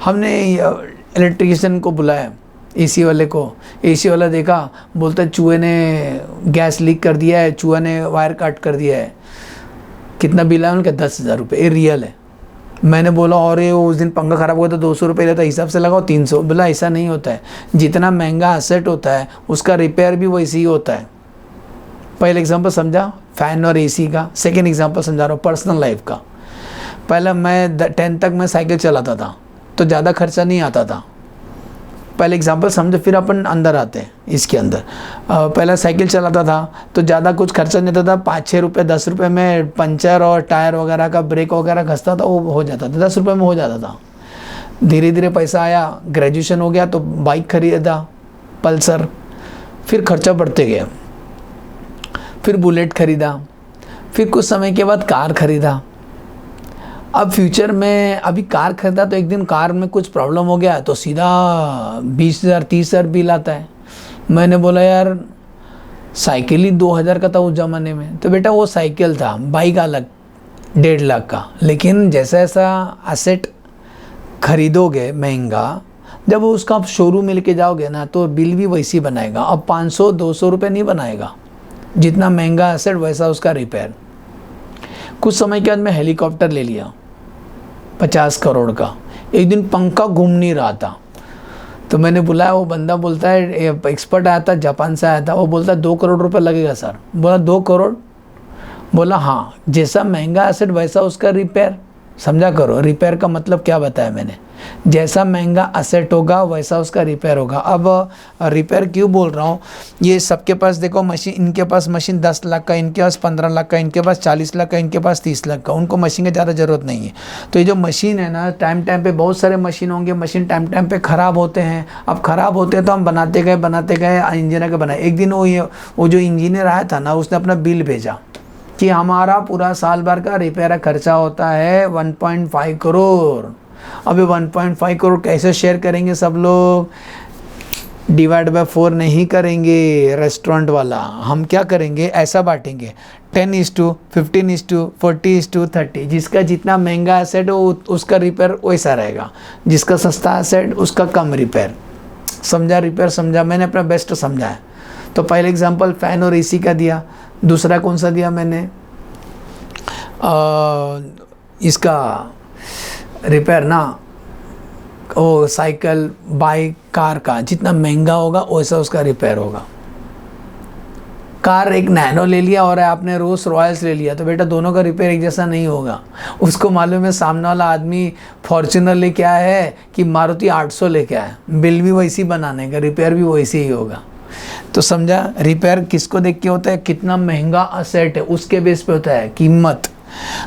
हमने इलेक्ट्रिशियन को बुलाया, एसी वाले को। एसी वाला देखा, बोलता है चूहे ने गैस लीक कर दिया है, चूहे ने वायर कट कर दिया है। कितना बिल है उनका? 10,000 रुपये। ये रियल है। मैंने बोला और ये उस दिन पंखा ख़राब हुआ तो 200 रुपये लेता, हिसाब से लगाओ 300। बोला ऐसा नहीं होता है, जितना महंगा असेट होता है उसका रिपेयर भी वैसे ही होता है। पहले एग्जांपल समझा फ़ैन और एसी का। सेकंड एग्जांपल समझा रहा हूँ पर्सनल लाइफ का। पहले मैं 10th तक मैं साइकिल चलाता था, तो ज़्यादा खर्चा नहीं आता था। पहले एग्जांपल समझो, फिर अपन अंदर आते हैं इसके अंदर। पहले साइकिल चलाता था तो ज़्यादा कुछ खर्चा नहीं होता था। 5-6 रुपये 10 रुपये में पंचर और टायर वगैरह का ब्रेक वगैरह घसता था, वो हो जाता था, 10 रुपये में हो जाता था। धीरे धीरे पैसा आया, ग्रेजुएशन हो गया तो बाइक खरीदा पल्सर, फिर खर्चा बढ़ते गया। फिर बुलेट खरीदा, फिर कुछ समय के बाद कार खरीदा। अब फ्यूचर में अभी कार खरीदा तो एक दिन कार में कुछ प्रॉब्लम हो गया तो सीधा 20,000 30,000 बिल आता है। मैंने बोला यार साइकिल ही 2,000 का था उस ज़माने में। तो बेटा वो साइकिल था, बाइक अलग 1.5 लाख का। लेकिन जैसा ऐसा एसेट खरीदोगे महंगा, जब उसका आप शोरूम में लेके जाओगे ना तो बिल भी वैसे ही बनाएगा। अब 500-200 रुपये नहीं बनाएगा, जितना महंगा एसेट वैसा उसका रिपेयर। कुछ समय के बाद मैं हेलीकॉप्टर ले लिया 50 करोड़ का। एक दिन पंखा घूम नहीं रहा था तो मैंने बुलाया, वो बंदा बोलता है, एक्सपर्ट आया था, जापान से आया था। वो बोलता है 2 करोड़ रुपए लगेगा सर। बोला 2 करोड़? बोला हाँ, जैसा महंगा एसेट वैसा उसका रिपेयर। समझा करो, रिपेयर का मतलब क्या बताया मैंने? जैसा महंगा असेट होगा वैसा उसका रिपेयर होगा। अब रिपेयर क्यों बोल रहा हूँ? ये सबके पास देखो मशीन, इनके पास मशीन 10 लाख का, इनके पास 15 लाख का, इनके पास 40 लाख का, इनके पास 30 लाख का। उनको मशीन की ज़्यादा ज़रूरत नहीं है। तो ये जो मशीन है ना, टाइम पे बहुत सारे मशीन होंगे, मशीन टाइम पे ख़राब होते हैं। अब ख़राब होते हैं तो हम बनाते गए इंजीनियर के बनाए। एक दिन वो जो इंजीनियर आया था ना, उसने अपना बिल भेजा कि हमारा पूरा साल भर का रिपेयर खर्चा होता है 1.5 करोड़। अभी 1.5 करोड़ कैसे शेयर करेंगे सब लोग? डिवाइड बाय 4 नहीं करेंगे रेस्टोरेंट वाला। हम क्या करेंगे? ऐसा बांटेंगे 10:15:40:30। जिसका जितना महंगा एसेट हो उसका रिपेयर वैसा रहेगा, जिसका सस्ता एसेट उसका कम रिपेयर। समझा? रिपेयर समझा? मैंने अपना बेस्ट समझा है। तो पहले एग्जांपल फ़ैन और एसी का दिया। दूसरा कौन सा दिया मैंने? इसका रिपेयर ना, वो साइकिल बाइक कार का जितना महंगा होगा वैसा उसका रिपेयर होगा। कार एक नैनो ले लिया और आपने रोल्स रॉयल्स ले लिया तो बेटा दोनों का रिपेयर एक जैसा नहीं होगा। उसको मालूम है सामने वाला आदमी फॉर्च्यूनर लेके आया है कि मारुति 800 लेके आया, बिल भी वैसी बनाने का, रिपेयर भी वैसे ही होगा। तो समझा? रिपेयर किसको देख के होता है? कितना महंगा असेट है उसके बेस पे होता है, कीमत।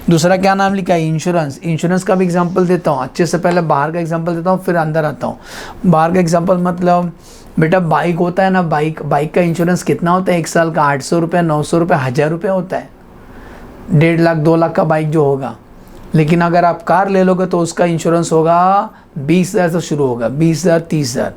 दूसरा क्या नाम लिखा है? इंश्योरेंस। इंश्योरेंस का भी एग्जांपल देता हूँ अच्छे से। पहले बाहर का एग्जांपल देता हूँ, फिर अंदर आता हूँ। बाहर का एग्जांपल मतलब बेटा बाइक होता है ना, बाइक का इंश्योरेंस कितना होता है? 1 साल का 800 रुपये, 900 रुपये, 1000 रुपये होता है। 1.5 लाख 2 लाख का बाइक जो होगा। लेकिन अगर आप कार ले लोगे तो उसका इंश्योरेंस होगा 20,000 से शुरू होगा, 20,000 30,000।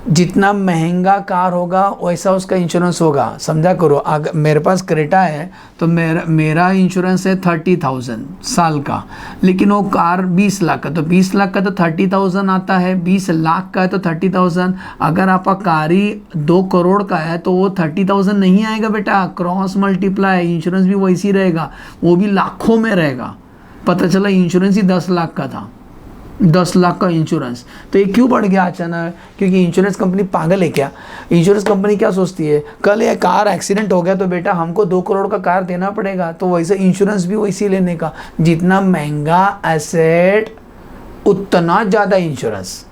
जितना महंगा कार होगा वैसा उसका इंश्योरेंस होगा। समझा करो, अगर मेरे पास क्रेटा है तो मेरा इंश्योरेंस है 30,000 साल का, लेकिन वो कार 20 लाख का, तो 20 लाख का तो 30,000 आता है, 20 लाख का है तो 30,000। अगर आपका कार ही 2 करोड़ का है तो वो 30,000 नहीं आएगा बेटा, क्रॉस मल्टीप्लाई, इंश्योरेंस भी वैसी रहेगा, वो भी लाखों में रहेगा। पता चला इंश्योरेंस ही 10 लाख का था, 10 लाख का इंश्योरेंस। तो ये क्यों बढ़ गया अचानक? क्योंकि इंश्योरेंस कंपनी पागल है क्या? इंश्योरेंस कंपनी क्या सोचती है, कल ये कार एक्सीडेंट हो गया तो बेटा हमको 2 करोड़ का कार देना पड़ेगा, तो वैसे इंश्योरेंस भी वैसे लेने का। जितना महंगा एसेट उतना ज़्यादा इंश्योरेंस,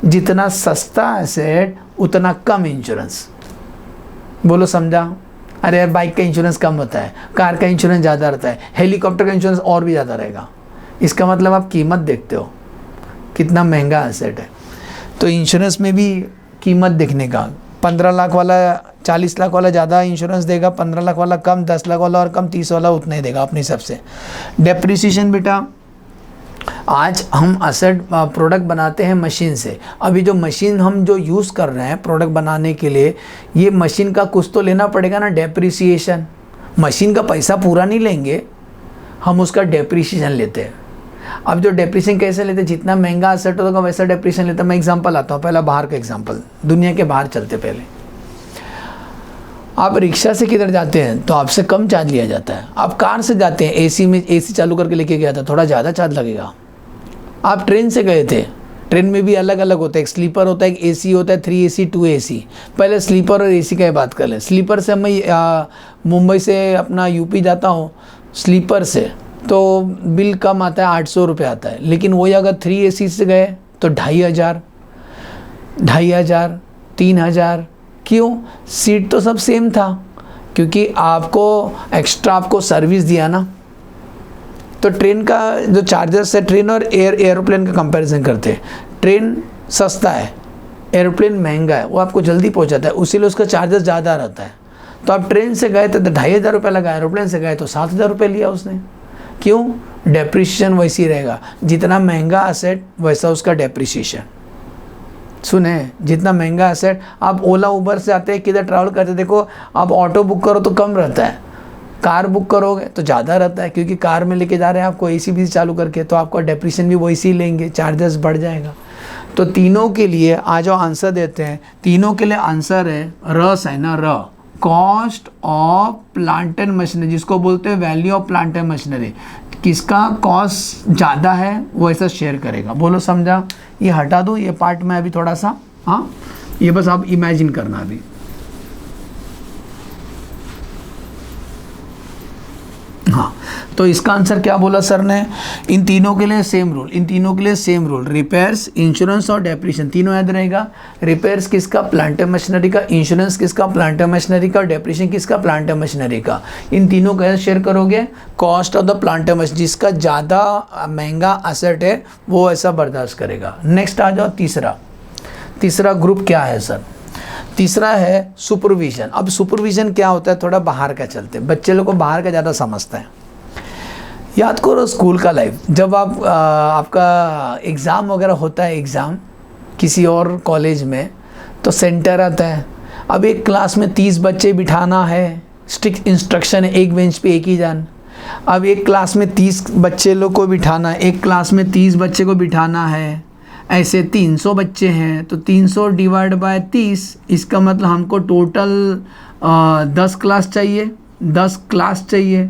जितना सस्ता एसेट उतना कम इंश्योरेंस। बोलो समझा? अरे यार, बाइक का इंश्योरेंस कम होता है, कार का इंश्योरेंस ज़्यादा रहता है, हेलीकॉप्टर का इंश्योरेंस और भी ज़्यादा रहेगा। इसका मतलब आप कीमत देखते हो कितना महंगा एसेट है। तो इंश्योरेंस में भी कीमत देखने का, 15 लाख वाला 40 लाख वाला ज़्यादा इंश्योरेंस देगा, 15 लाख वाला कम, 10 लाख वाला और कम, 30 वाला उतना ही देगा अपने हिसाब से। डेप्रिसिएशन बेटा, आज हम एसेट प्रोडक्ट बनाते हैं मशीन से। अभी जो मशीन हम जो यूज़ कर रहे हैं प्रोडक्ट बनाने के लिए, ये मशीन का कुछ तो लेना पड़ेगा ना, डेप्रिसिएशन। मशीन का पैसा पूरा नहीं लेंगे, हम उसका डेप्रिसिएशन लेते हैं। अब जो डेप्रिसिएशन कैसे लेते हैं, जितना महंगा एसेट होगा वैसा डेप्रिसिएशन लेते हैं। मैं एग्जांपल आता हूँ, पहला बाहर का एग्जांपल, दुनिया के बाहर चलते। पहले आप रिक्शा से किधर जाते हैं तो आपसे कम चार्ज लिया जाता है। आप कार से जाते हैं, एसी में एसी चालू करके लेके गया था, थोड़ा ज़्यादा चार्ज लगेगा। आप ट्रेन से गए थे, ट्रेन में भी अलग अलग होता है, एक स्लीपर होता है, एक एसी होता है, 3 AC 2 AC। पहले स्लीपर और एसी का बात कर लें। स्लीपर से मैं मुंबई से अपना यूपी जाता हूँ स्लीपर से, तो बिल कम आता है, 800 रुपये आता है। लेकिन वही अगर 3 AC से गए तो 2,500, 3,000। क्यों? सीट तो सब सेम था, क्योंकि आपको एक्स्ट्रा आपको सर्विस दिया ना। तो ट्रेन का जो चार्जेस है, ट्रेन और एरोप्लेन का कंपैरिजन करते हैं, ट्रेन सस्ता है, एरोप्लेन महंगा है, वो आपको जल्दी पहुंचाता है, उसीलिए उसका चार्जेस ज़्यादा रहता है। तो आप ट्रेन से गए तो 2,500 रुपये लगा, एरोप्लेन से गए तो 7,000 रुपये लिया उसने। क्यों? डेप्रिसिएशन वैसी रहेगा, जितना महंगा एसेट वैसा उसका डेप्रिसिएशन। सुने, जितना महंगा एसेट, आप ओला उबर से आते हैं, किधर ट्रैवल करते, देखो आप ऑटो बुक करो तो कम रहता है, कार बुक करोगे तो ज़्यादा रहता है, क्योंकि कार में लेके जा रहे हैं आपको एसी भी चालू करके, तो आपका डेप्रिसिएशन भी वैसे ही लेंगे, चार्जेस बढ़ जाएगा। तो तीनों के लिए आज आंसर देते हैं। तीनों के लिए आंसर है रस है ना, र, cost of plant and machinery, जिसको बोलते हैं value of plant and machinery. किसका कॉस्ट ज़्यादा है वो ऐसा शेयर करेगा। बोलो समझा? ये हटा दो, ये पार्ट में अभी थोड़ा सा, हाँ, ये बस आप इमेजिन करना अभी। हाँ, तो इसका आंसर क्या बोला सर ने? इन तीनों के लिए सेम रूल, इन तीनों के लिए सेम रूल, रिपेयर्स, इंश्योरेंस और डेप्रिसिएशन, तीनों याद रहेगा। रिपेयर्स किसका? प्लांट एंड मशीनरी का। इंश्योरेंस किसका? प्लांट एंड मशीनरी का। डेप्रिसिएशन किसका? प्लांट एंड मशीनरी का। इन तीनों का शेयर करोगे, cost of the plant and machinery, जिसका ज़्यादा महंगा एसेट है वो ऐसा बर्दाश्त करेगा। नेक्स्ट आ जाओ, तीसरा ग्रुप क्या है सर? तीसरा है सुपरविजन। अब सुपरविजन क्या होता है, थोड़ा बाहर का चलते, बच्चे लोग को बाहर का ज़्यादा समझता है। याद करो स्कूल का लाइफ, जब आप आपका एग्ज़ाम वगैरह होता है, एग्ज़ाम किसी और कॉलेज में, तो सेंटर आता है। अब एक क्लास में 30 बच्चे बिठाना है, स्ट्रिक्ट इंस्ट्रक्शन है, एक बेंच पे एक ही जान। अब एक क्लास में 30 बच्चे लोग को बिठाना है, एक क्लास में 30 बच्चे को बिठाना है, ऐसे 300 बच्चे हैं, तो 300 डिवाइड बाय 30, इसका मतलब हमको टोटल 10 क्लास चाहिए, 10 क्लास चाहिए।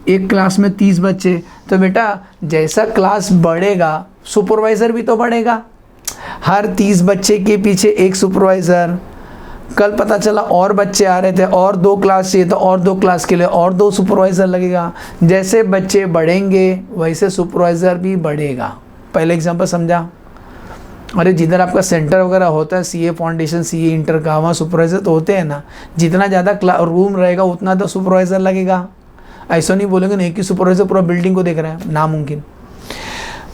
एक क्लास में 30 बच्चे, तो बेटा जैसा क्लास बढ़ेगा सुपरवाइज़र भी तो बढ़ेगा। हर 30 बच्चे के पीछे एक सुपरवाइज़र। कल पता चला और बच्चे आ रहे थे, और 2 क्लास चाहिए, तो और 2 क्लास के लिए और 2 सुपरवाइज़र लगेगा। जैसे बच्चे बढ़ेंगे वैसे सुपरवाइज़र भी बढ़ेगा। पहले एग्जाम्पल समझा? अरे जिधर आपका सेंटर वगैरह होता है, CA फाउंडेशन, CA इंटर का, वहाँ सुपरवाइज़र तो होते हैं ना। जितना ज़्यादा रूम रहेगा उतना तो सुपरवाइज़र लगेगा। ऐसा नहीं बोलेंगे ना एक ही सुपरवाइज़र पूरा बिल्डिंग को देख रहा है, नामुमकिन।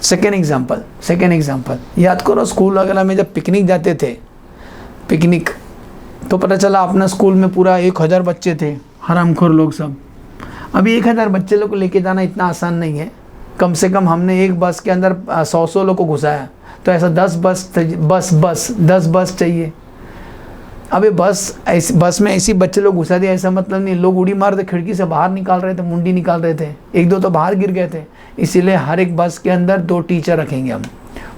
सेकेंड एग्जाम्पल याद करो, स्कूल वगैरह में जब पिकनिक जाते थे, पिकनिक, तो पता चला अपना स्कूल में पूरा 1000 बच्चे थे, हरामखोर लोग सब। अभी 1000 बच्चे लोग को लेके जाना इतना आसान नहीं है, कम से कम हमने एक बस के अंदर 100 लोग को घुसाया, तो ऐसा 10 बस चाहिए। अब ये बस में ऐसी बच्चे लोग घुसा दिया, ऐसा मतलब नहीं, लोग उड़ी मार थे, खिड़की से बाहर निकाल रहे थे, मुंडी निकाल रहे थे, 1-2 तो बाहर गिर गए थे। इसीलिए हर एक बस के अंदर 2 टीचर रखेंगे हम,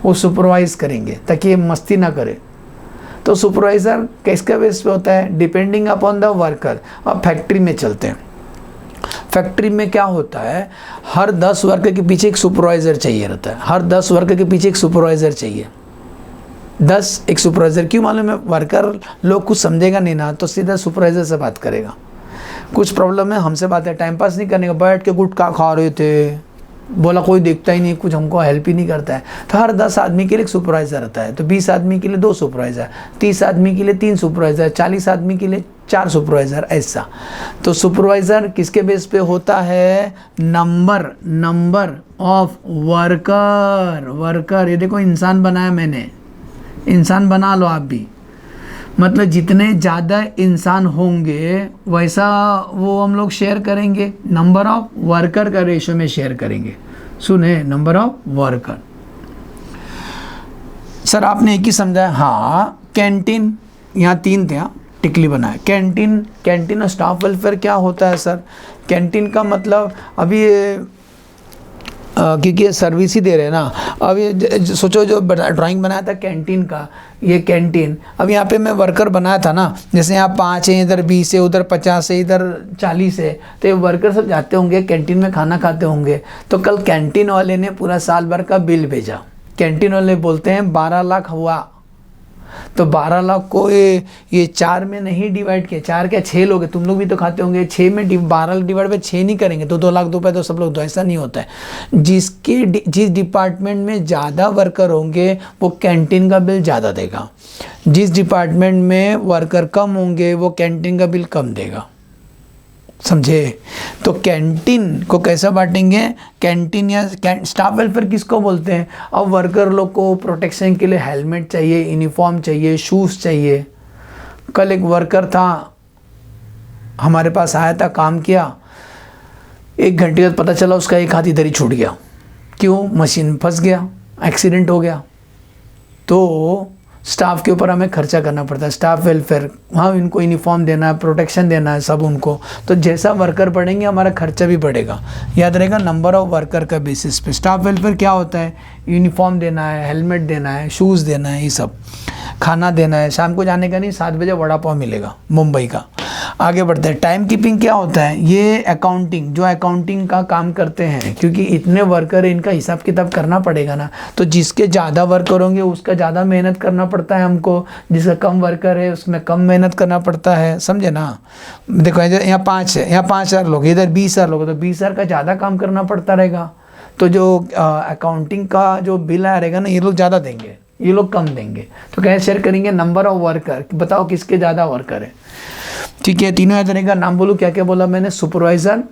वो सुपरवाइज़ करेंगे ताकि ये मस्ती ना करे। तो सुपरवाइज़र किसके बेस पे होता है? Depending upon the worker. अब फैक्ट्री में चलते हैं। फैक्ट्री में क्या होता है, हर 10 वर्कर के पीछे एक सुपरवाइज़र चाहिए रहता है, हर 10 वर्कर के पीछे एक सुपरवाइज़र चाहिए। 10 एक सुपरवाइज़र, क्यों मालूम है? वर्कर लोग कुछ समझेगा नहीं ना, तो सीधा सुपरवाइज़र से बात करेगा। कुछ प्रॉब्लम है, हमसे बात है, टाइम पास नहीं करने का, बैठ के गुटखा खा रहे थे, बोला कोई देखता ही नहीं, कुछ हमको हेल्प ही नहीं करता है। तो हर 10 आदमी के लिए एक सुपरवाइज़र रहता है, तो 20 आदमी के लिए 2 सुपरवाइज़र, 30 आदमी के लिए 3 सुपरवाइज़र, 40 आदमी के लिए 4 सुपरवाइज़र, ऐसा। तो सुपरवाइज़र किसके बेस पे होता है? Number of worker. ये देखो इंसान बनाया मैंने, इंसान बना लो आप भी, मतलब जितने ज़्यादा इंसान होंगे वैसा वो हम लोग शेयर करेंगे, नंबर ऑफ वर्कर का रेशो में शेयर करेंगे। सुने, नंबर ऑफ वर्कर। सर आपने एक ही समझा है? हाँ, कैंटीन, यहाँ 3 थे, यहाँ टिकली बनाया। कैंटीन और स्टाफ वेलफेयर क्या होता है सर? कैंटीन का मतलब अभी क्योंकि ये सर्विस ही दे रहे हैं ना। अब ये सोचो जो ड्राइंग बनाया था कैंटीन का, ये कैंटीन, अब यहाँ पे मैं वर्कर बनाया था ना, जैसे यहाँ 5 है, इधर 20 है, उधर 50 है, इधर 40 है, तो ये वर्कर सब जाते होंगे कैंटीन में खाना खाते होंगे। तो कल कैंटीन वाले ने पूरा साल भर का बिल भेजा, कैंटीन वाले बोलते हैं 12 लाख हुआ, तो 12 लाख को ये 4 में नहीं डिवाइड किया, 4 क्या 6 लोग हैं, तुम लोग भी तो खाते होंगे, 6 में 12 डिवाइड बाई 6 नहीं करेंगे तो 2 लाख 2 पे तो सब लोग, तो ऐसा नहीं होता है। जिस डिपार्टमेंट में ज़्यादा वर्कर होंगे वो कैंटीन का बिल ज़्यादा देगा, जिस डिपार्टमेंट में वर्कर कम होंगे वो कैंटीन का बिल कम देगा, समझे? तो कैंटीन को कैसा बांटेंगे? कैंटीन या स्टाफ वेलफेयर किसको बोलते हैं? अब वर्कर लोग को प्रोटेक्शन के लिए हेलमेट चाहिए, यूनिफॉर्म चाहिए, शूज़ चाहिए। कल एक वर्कर था हमारे पास आया था, काम किया, 1 घंटे बाद पता चला उसका एक हाथ इधर ही छूट गया। क्यों? मशीन फंस गया, एक्सीडेंट हो गया। तो स्टाफ के ऊपर हमें खर्चा करना पड़ता है, स्टाफ वेलफेयर, हाँ इनको यूनिफॉर्म देना है, प्रोटेक्शन देना है सब उनको। तो जैसा वर्कर बढ़ेंगे हमारा खर्चा भी बढ़ेगा। याद रहेगा, नंबर ऑफ वर्कर का बेसिस पे। स्टाफ वेलफेयर क्या होता है? यूनिफॉर्म देना है, हेलमेट देना है, शूज़ देना है, ये सब, खाना देना है, शाम को जाने का नहीं, 7 बजे वड़ा पाव मिलेगा मुंबई का। आगे बढ़ते हैं। टाइम कीपिंग क्या होता है? ये अकाउंटिंग, जो अकाउंटिंग का काम करते हैं, क्योंकि इतने वर्कर है इनका हिसाब किताब करना पड़ेगा ना, तो जिसके ज़्यादा वर्कर होंगे उसका ज़्यादा मेहनत करना पड़ता है हमको, जिसका कम वर्कर है उसमें कम मेहनत करना पड़ता है, समझे ना? देखो यहाँ 5 है, यहाँ 5,000 लोग, इधर 20,000 लोग, तो 20,000 का ज़्यादा काम करना पड़ता रहेगा। तो जो अकाउंटिंग का जो बिल आया रहेगा ना, ये लोग ज़्यादा देंगे, ये लोग कम देंगे। तो कैसे शेयर करेंगे? नंबर ऑफ वर्कर, बताओ किसके ज़्यादा वर्कर है। ठीक है, तीनों याद रहेगा। नाम बोलो, क्या क्या बोला मैंने? सुपरवाइज़र,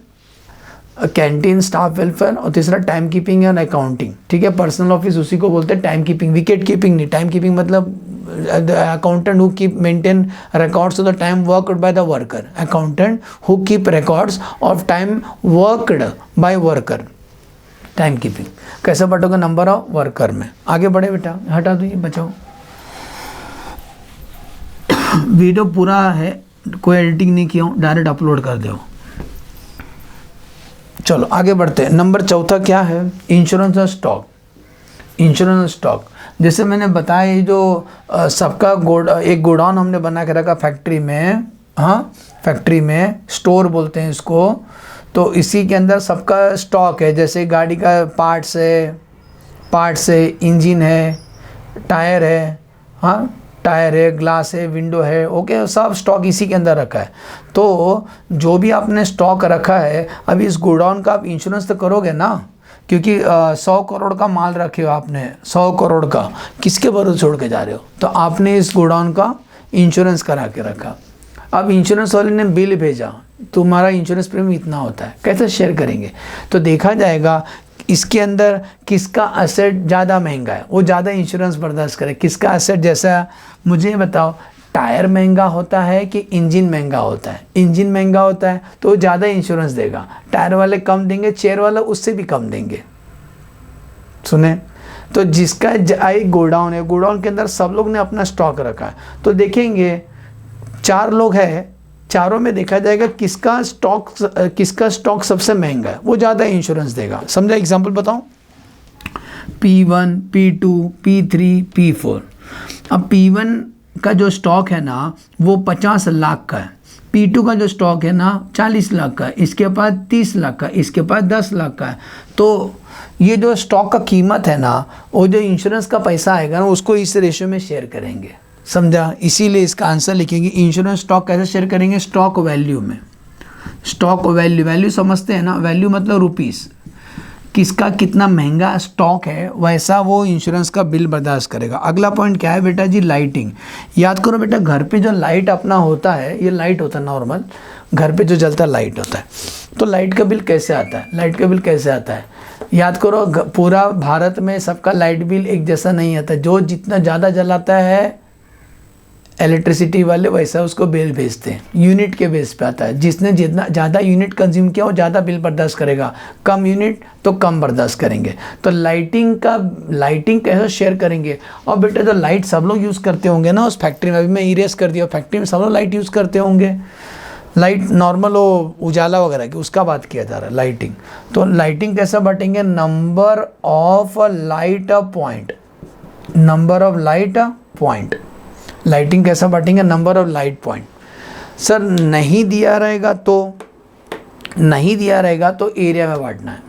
कैंटीन, स्टाफ वेलफेयर, और तीसरा टाइम कीपिंग एंड अकाउंटिंग। ठीक है, पर्सनल ऑफिस उसी को बोलते हैं टाइम कीपिंग, विकेट कीपिंग नहीं। टाइम कीपिंग मतलब accountant who keep maintain records of the time worked by the worker, accountant who keep records of time worked by worker, time keeping. कैसे बटोगे? Number of worker में। आगे बढ़े बेटा, हटा दो ये, बचाओ। वीडियो पूरा है, कोई एडिटिंग नहीं किया हूँ, डायरेक्ट अपलोड कर दो। चलो आगे बढ़ते हैं। नंबर 4 क्या है? इंश्योरेंस और स्टॉक। इंश्योरेंस और स्टॉक, जैसे मैंने बताया, ये जो सबका एक गोडाउन हमने बना के रखा फैक्ट्री में, हाँ फैक्ट्री में स्टोर बोलते हैं इसको। तो इसी के अंदर सबका स्टॉक है, जैसे गाड़ी का पार्ट्स है, इंजन है, टायर है, हाँ टायर है, ग्लास है, विंडो है, ओके, सब स्टॉक इसी के अंदर रखा है। तो जो भी आपने स्टॉक रखा है, अभी इस गोडाउन का आप इंश्योरेंस तो करोगे ना, क्योंकि 100 करोड़ का माल रखे हो आपने, 100 करोड़ का, किसके भरोसे छोड़ के जा रहे हो? तो आपने इस गोडाउन का इंश्योरेंस करा के रखा। अब इंश्योरेंस वाले ने बिल भेजा, तुम्हारा इंश्योरेंस प्रीमियम इतना होता है, कैसे शेयर करेंगे? तो देखा जाएगा इसके अंदर किसका एसेट ज़्यादा महंगा है, वो ज़्यादा इंश्योरेंस बर्दाश्त करे। किसका एसेट, जैसा मुझे बताओ, टायर महंगा होता है कि इंजन महंगा होता है? इंजन महंगा होता है तो ज़्यादा इंश्योरेंस देगा, टायर वाले कम देंगे, चेयर वाला उससे भी कम देंगे। सुने। तो जिसका एक गोडाउन है, गोडाउन के अंदर सब लोग ने अपना स्टॉक रखा है, तो देखेंगे 4 लोग हैं, चारों में देखा जाएगा किसका स्टॉक सबसे महंगा है, वो ज़्यादा इंश्योरेंस देगा। समझा? एग्जांपल बताऊं, P1, P2, P3, P4। अब P1 का जो स्टॉक है ना वो 50 लाख का है, P2 का जो स्टॉक है ना 40 लाख का है, इसके पास 30 लाख का, इसके पास 10 लाख का है। तो ये जो स्टॉक का कीमत है ना, वो जो इंश्योरेंस का पैसा आएगा ना उसको इस रेशियो में शेयर करेंगे। समझा? इसीलिए इसका आंसर लिखेंगे इंश्योरेंस स्टॉक कैसे शेयर करेंगे, स्टॉक वैल्यू में। स्टॉक वैल्यू समझते हैं ना, वैल्यू मतलब रुपीस, किसका कितना महंगा स्टॉक है वैसा वो इंश्योरेंस का बिल बर्दाश्त करेगा। अगला पॉइंट क्या है बेटा जी, लाइटिंग। याद करो बेटा, घर पे जो लाइट अपना होता है, ये लाइट होता है नॉर्मल, घर पे जो जलता लाइट होता है, तो लाइट का बिल कैसे आता है, लाइट का बिल कैसे आता है? याद करो, पूरा भारत में सबका लाइट बिल एक जैसा नहीं आता, जो जितना ज़्यादा जलाता है इलेक्ट्रिसिटी वाले वैसा उसको बिल भेजते हैं, यूनिट के बेस पे आता है। जिसने जितना ज़्यादा यूनिट कंज्यूम किया वो ज़्यादा बिल बर्दाश्त करेगा, कम यूनिट तो कम बर्दाश्त करेंगे। तो लाइटिंग कैसे शेयर करेंगे? और बेटा जो लाइट सब लोग यूज़ करते होंगे ना उस फैक्ट्री में, अभी मैं इरेज कर दिया, फैक्ट्री में सब लोग लाइट यूज़ करते होंगे, लाइट नॉर्मल हो उजाला वगैरह की, उसका बात किया जा रहा है लाइटिंग। तो लाइटिंग कैसे बांटेंगे, number of light point, number of light point. Lighting कैसा बांटेंगे, number of light point. Sir नहीं दिया रहेगा तो एरिया में बांटना है।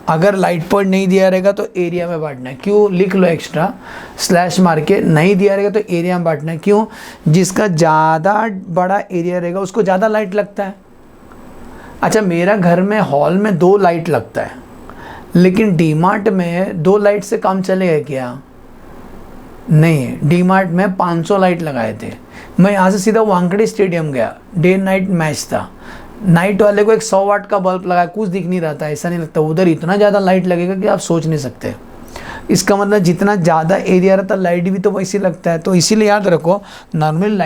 अगर लाइट पॉइंट नहीं दिया रहेगा तो एरिया में बांटना है। क्यों? लिख लो एक्स्ट्रा स्लैश मार के, नहीं दिया रहेगा तो एरिया में बांटना है। क्यों? जिसका ज़्यादा बड़ा एरिया रहेगा उसको ज़्यादा लाइट लगता है। अच्छा, मेरा घर में हॉल में 2 लाइट लगता है, लेकिन डीमार्ट में 2 लाइट से काम चलेगा क्या? नहीं, डीमार्ट में 500 लाइट लगाए थे। मैं यहाँ से सीधा वानखेड़े स्टेडियम गया, डे नाइट मैच था, नाइट वाले को एक 100 वाट का बल्ब लगाया, कुछ दिख नहीं रहा था, ऐसा नहीं लगता। उधर इतना ज़्यादा लाइट लगेगा कि आप सोच नहीं सकते। इसका मतलब जितना ज़्यादा एरिया रहता लाइट भी तो वैसे लगता है। तो इसीलिए याद रखो, नॉर्मल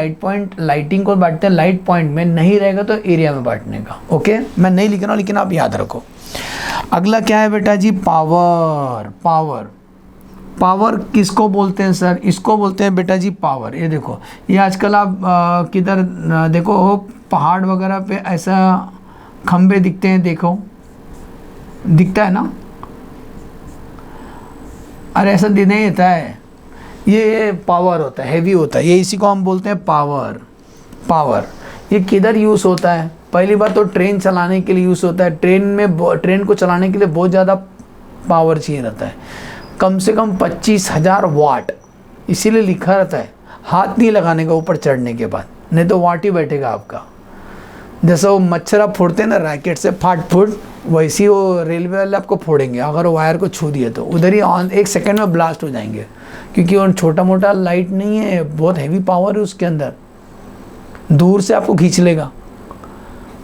लाइटिंग को बांटते हैं लाइट पॉइंट में, नहीं रहेगा तो एरिया में बांटने का। ओके, मैं नहीं लिख रहा हूँ लेकिन आप याद रखो। अगला क्या है बेटा जी, पावर किसको बोलते हैं सर? इसको बोलते हैं बेटा जी पावर। ये देखो, ये आजकल आप किधर देखो पहाड़ वगैरह पे ऐसा खंबे दिखते हैं, देखो दिखता है ना, अरे ऐसा नहीं होता है, ये पावर होता है, हैवी होता है, ये इसी को हम बोलते हैं पावर। ये किधर यूज़ होता है? पहली बात तो ट्रेन चलाने के लिए यूज़ होता है। ट्रेन को चलाने के लिए बहुत ज़्यादा पावर चाहिए रहता है, कम से कम 25,000 वाट। इसीलिए लिखा रहता है हाथ नहीं लगाने का ऊपर चढ़ने के बाद, नहीं तो वाट ही बैठेगा आपका। जैसा वो मच्छर आप फोड़ते हैं ना रैकेट से फूट, वैसे ही वो रेलवे वाले आपको फोड़ेंगे अगर वो वायर को छू दिए तो, उधर ही 1 सेकेंड में ब्लास्ट हो जाएंगे। क्योंकि वो छोटा मोटा लाइट नहीं है, बहुत हैवी पावर है उसके अंदर, दूर से आपको खींच लेगा।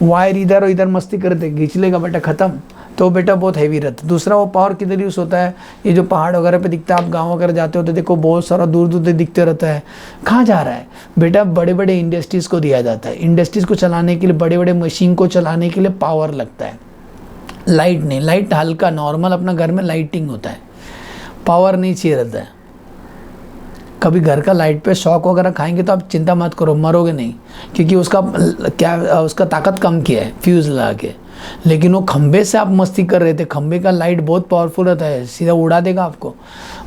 वायर इधर और इधर मस्ती करते खींच लेगा बेटा, ख़त्म। तो बेटा बहुत हैवी रहता है। दूसरा वो पावर किधर यूज़ होता है, ये जो पहाड़ वगैरह पे दिखता है, आप गांव वगैरह जाते हो तो देखो बहुत सारा दूर दूर तक दिखते रहता है। कहाँ जा रहा है बेटा? बड़े बड़े इंडस्ट्रीज़ को दिया जाता है। इंडस्ट्रीज़ को चलाने के लिए, बड़े बड़े मशीन को चलाने के लिए पावर लगता है, लाइट नहीं। लाइट हल्का नॉर्मल अपना घर में लाइटिंग होता है, पावर नहीं चाहिए रहता है। कभी घर का लाइट पे शॉक वगैरह खाएंगे तो आप चिंता मत करो, मरोगे नहीं, क्योंकि उसका ताकत कम किया है फ्यूज़ लगा के। लेकिन वो खंबे से आप मस्ती कर रहे थे, खंबे का लाइट बहुत पावरफुल रहता है, सीधा उड़ा देगा आपको।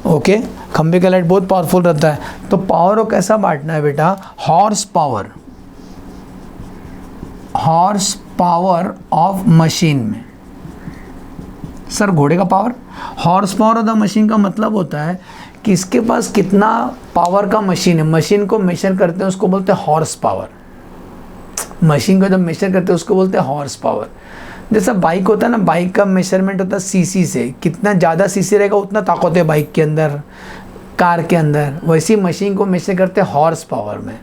ओके, खंबे का लाइट बहुत पावरफुल रहता है। तो पावर को कैसा बांटना है बेटा? हॉर्स पावर ऑफ मशीन में। सर घोड़े का power? Horse power of the machine का मतलब होता है कि इसके पास कितना पावर का मशीन है। मशीन को मेजर करते हैं, उसको बोलते हैं हॉर्स पावर। मशीन को जब मेजर करते हैं उसको बोलते हैं हॉर्स पावर। जैसा बाइक होता है ना, बाइक का मेजरमेंट होता है सीसी से, कितना ज़्यादा सीसी रहेगा उतना ताकत है बाइक के अंदर, कार के अंदर। वैसी मशीन को मेजर करते हैं हॉर्स पावर में।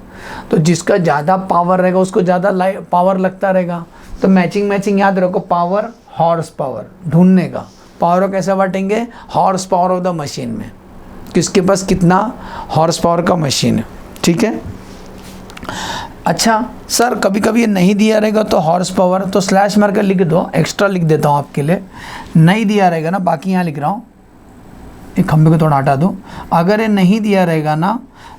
तो जिसका ज़्यादा पावर रहेगा उसको ज़्यादा पावर लगता रहेगा। तो मैचिंग याद रखो, पावर हॉर्स पावर ढूंढने का। पावर को कैसे बांटेंगे? Horse power of the machine में, किसके पास कितना हॉर्स पावर का मशीन है। ठीक है। अच्छा सर, कभी कभी ये नहीं दिया रहेगा तो हॉर्स पावर, तो स्लैश मार कर लिख दो, एक्स्ट्रा लिख देता हूँ आपके लिए। नहीं दिया रहेगा ना, बाकी यहाँ लिख रहा हूँ एक खंभे को थोड़ा हटा दो। अगर ये नहीं दिया रहेगा ना,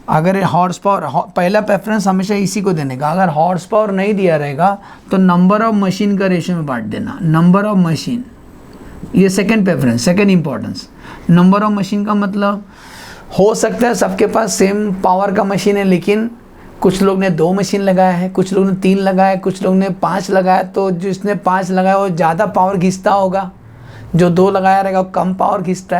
अगर ये हॉर्स पावर, पहला प्रेफरेंस हमेशा इसी को देने का। अगर हॉर्स पावर नहीं दिया रहेगा तो नंबर ऑफ मशीन का रेशियो में बांट देना, नंबर ऑफ मशीन, ये second preference, second importance. Number of machine का मतलब हो सकता है सबके पास सेम पावर का मशीन है, लेकिन कुछ लोग ने 2 मशीन लगाया है, कुछ लोग ने 3 लगाया है, कुछ लोग ने 5 लगाया, तो जिसने 5 लगाया वो ज़्यादा पावर खींचता होगा, जो 2 लगाया रहेगा वो कम पावर खींचता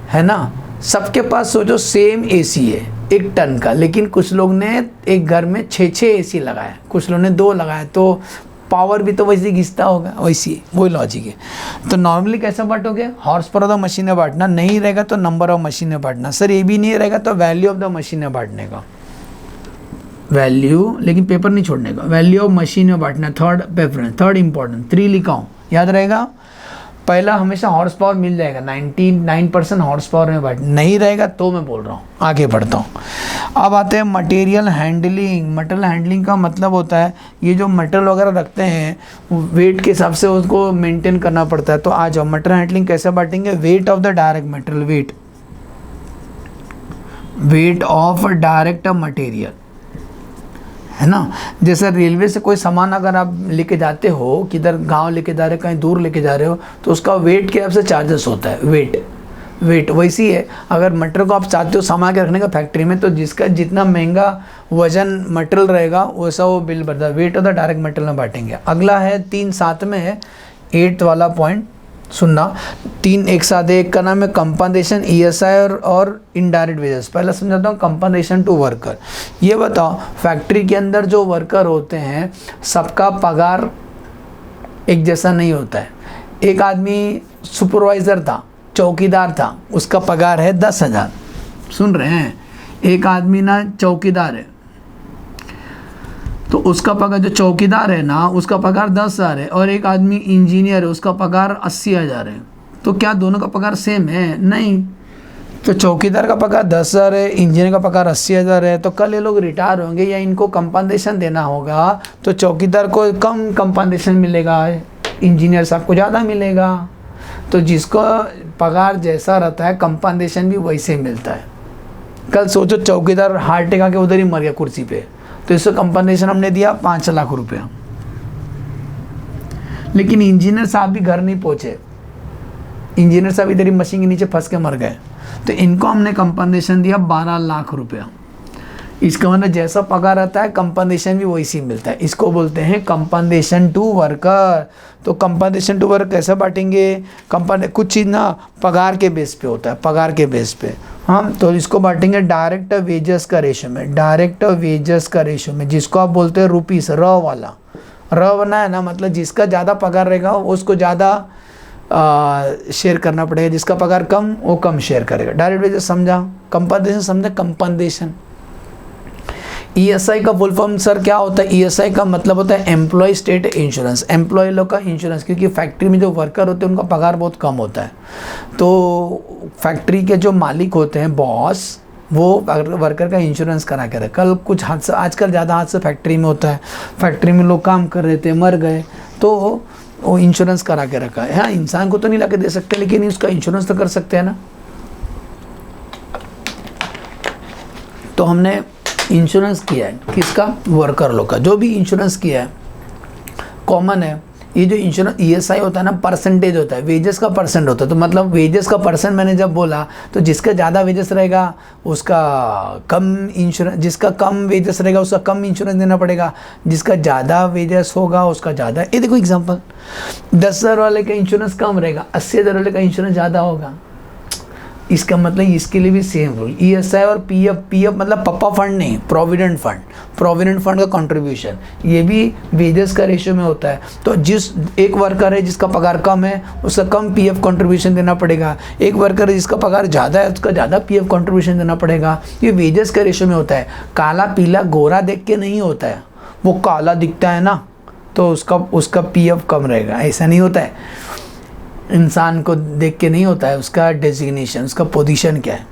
है ना। सबके पास सोचो सेम एसी है 1 टन का, लेकिन कुछ लोग ने एक घर में 6 एसी लगाया, कुछ लोग ने 2 लगाया, तो पावर भी तो वैसे घिसता होगा, वैसी वही लॉजिक है। तो नॉर्मली कैसा बांटोगे, horse power of the machine में बांटना, नहीं रहेगा तो नंबर ऑफ मशीन में बांटना। सर ये भी नहीं रहेगा तो वैल्यू ऑफ द मशीन में बांटने का, वैल्यू, लेकिन पेपर नहीं छोड़ने का, वैल्यू ऑफ मशीन में बांटना, थर्ड प्रेफरेंस, थर्ड इंपॉर्टेंट। 3 लिखा हूँ, याद रहेगा। पहला हमेशा हॉर्स पावर मिल जाएगा, 99% हॉर्स पावर में बांट, नहीं रहेगा तो मैं बोल रहा हूँ। आगे बढ़ता हूँ। अब आते हैं मटेरियल हैंडलिंग। मटेरियल हैंडलिंग का मतलब होता है ये जो मटेरियल वगैरह रखते हैं वेट के हिसाब से उसको मेंटेन करना पड़ता है। तो आ जाओ, मटेरियल हैंडलिंग कैसे बांटेंगे, weight of the direct material, weight of direct material, है ना। जैसे रेलवे से कोई सामान अगर आप लेके जाते हो, किधर गांव लेके जा रहे हो, कहीं दूर लेके जा रहे हो, तो उसका वेट के हिसाब से चार्जेस होता है, वेट वैसी है। अगर मटेरियल को आप चाहते हो सामान के रखने का फैक्ट्री में, तो जिसका जितना महंगा वजन मटेरियल रहेगा वैसा वो बिल भरता है। Weight of the direct material में बांटेंगे। अगला है 3-7 में है, 8 वाला पॉइंट सुनना, 3 एक साथ। एक का नाम है कंपनसेशन, ESI और इनडायरेक्ट वेजेस। पहले समझाता हूँ कंपनसेशन टू वर्कर। ये बताओ फैक्ट्री के अंदर जो वर्कर होते हैं सबका पगार एक जैसा नहीं होता है। एक आदमी सुपरवाइज़र था, चौकीदार था, उसका पगार है 10,000, सुन रहे हैं। एक आदमी ना चौकीदार है, तो उसका पगार, जो चौकीदार है ना उसका पगार 10,000 है, और एक आदमी इंजीनियर है उसका पगार 80,000 है। तो क्या दोनों का पगार सेम है? नहीं। तो चौकीदार का पगार 10,000 है, इंजीनियर का पगार 80,000 है, तो कल ये लोग रिटायर होंगे या इनको कंपनसेशन देना होगा, तो चौकीदार को कम कंपनसेशन मिलेगा, इंजीनियर साहब को ज़्यादा मिलेगा। तो जिसको पगार जैसा रहता है कंपनसेशन भी वैसे मिलता है। कल सोचो चौकीदार हार्ट अटैक आके उधर ही मर गया कुर्सी पे, तो इसको कंपनसेशन हमने दिया 5 लाख रुपया, लेकिन इंजीनियर साहब भी घर नहीं पहुंचे, इंजीनियर साहब इधर ही मशीन के नीचे फंस के मर गए, तो इनको हमने कंपनसेशन दिया 12 लाख रुपया। इसका मतलब जैसा पगार आता है कंपनसेशन भी वैसी मिलता है। इसको बोलते हैं कंपनसेशन टू वर्कर। तो कंपनसेशन टू वर्कर कैसे बांटेंगे, कुछ चीज़ ना पगार के बेस पे होता है, पगार के बेस पे हम, तो इसको बांटेंगे डायरेक्ट वेजेस का रेशो में, डायरेक्ट वेजेस का रेशो में, जिसको आप बोलते हैं रुपीस, र वाला, र बना है ना, मतलब जिसका ज़्यादा पगार रहेगा उसको ज़्यादा शेयर करना पड़ेगा, जिसका पगार कम वो कम शेयर करेगा। डायरेक्ट वेजेस समझा, कंपनसेशन समझा, कंपनसेशन। ESI का फुल फॉर्म सर क्या होता है? ESI का मतलब होता है एम्प्लॉय स्टेट इंश्योरेंस, एम्प्लॉय लोग का इंश्योरेंस, क्योंकि फैक्ट्री में जो वर्कर होते हैं उनका पगार बहुत कम होता है। तो फैक्ट्री के जो मालिक होते हैं, बॉस, वो वर्कर का इंश्योरेंस करा के रहे। कल कुछ हादसा, आजकल ज़्यादा हादसा फैक्ट्री में होता है, फैक्ट्री में लोग काम कर रहे थे मर गए, तो वो इंश्योरेंस करा के रखा है। हाँ, इंसान को तो नहीं ला के दे सकते, लेकिन उसका इंश्योरेंस तो कर सकते हैं ना। तो हमने इंश्योरेंस किया है किसका? वर्कर लोग का। जो भी इंश्योरेंस किया है कॉमन है। ये जो इंश्योरेंस ESI होता है ना, परसेंटेज होता है, वेजेस का परसेंट होता है। तो मतलब वेजेस का परसेंट मैंने जब बोला, तो जिसका ज़्यादा वेजेस रहेगा उसका कम इंश्योरेंस, जिसका कम वेजेस रहेगा उसका कम इंश्योरेंस देना पड़ेगा, जिसका ज़्यादा वेजेस होगा उसका ज़्यादा। ये देखो एग्जांपल, 10,000 वाले का इंश्योरेंस कम रहेगा, 80,000 वाले का इंश्योरेंस ज़्यादा होगा। इसका मतलब इसके लिए भी सेम रूल। ESI और PF मतलब पप्पा फंड नहीं, प्रोविडेंट फंड का कंट्रीब्यूशन, ये भी वेजेस का रेशियो में होता है। तो जिस एक वर्कर है जिसका पगार कम है उसका कम PF कंट्रीब्यूशन देना पड़ेगा, एक वर्कर है जिसका पगार ज़्यादा है उसका ज़्यादा PF कंट्रीब्यूशन देना पड़ेगा। ये वेजेस का रेशियो में होता है। काला पीला गोरा देख के नहीं होता है, वो काला दिखता है ना तो उसका PF कम रहेगा, ऐसा नहीं होता है। इंसान को देख के नहीं होता है, उसका डेजिग्नेशन, उसका पोजीशन क्या है,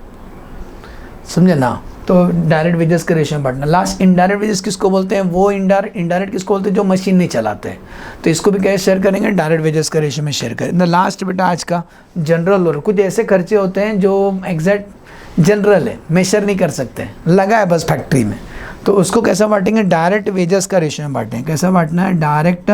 समझे ना। तो डायरेक्ट वेजेस का रेशियो में बांटना। लास्ट इनडायरेक्ट वेजेस किसको बोलते हैं, वो इनडायरेक्ट किसको बोलते हैं, जो मशीन नहीं चलाते हैं। तो इसको भी कैसे शेयर करेंगे, डायरेक्ट वेजेस का रेशियो में शेयर करें। द लास्ट बेटा आज का जनरल और कुछ ऐसे खर्चे होते हैं जो एग्जैक्ट जनरल है, मेजर नहीं कर सकते, लगा है बस फैक्ट्री में, तो उसको कैसा बांटेंगे, डायरेक्ट वेजेस का रेशियो में बांटेंगे। कैसा बांटना है, डायरेक्ट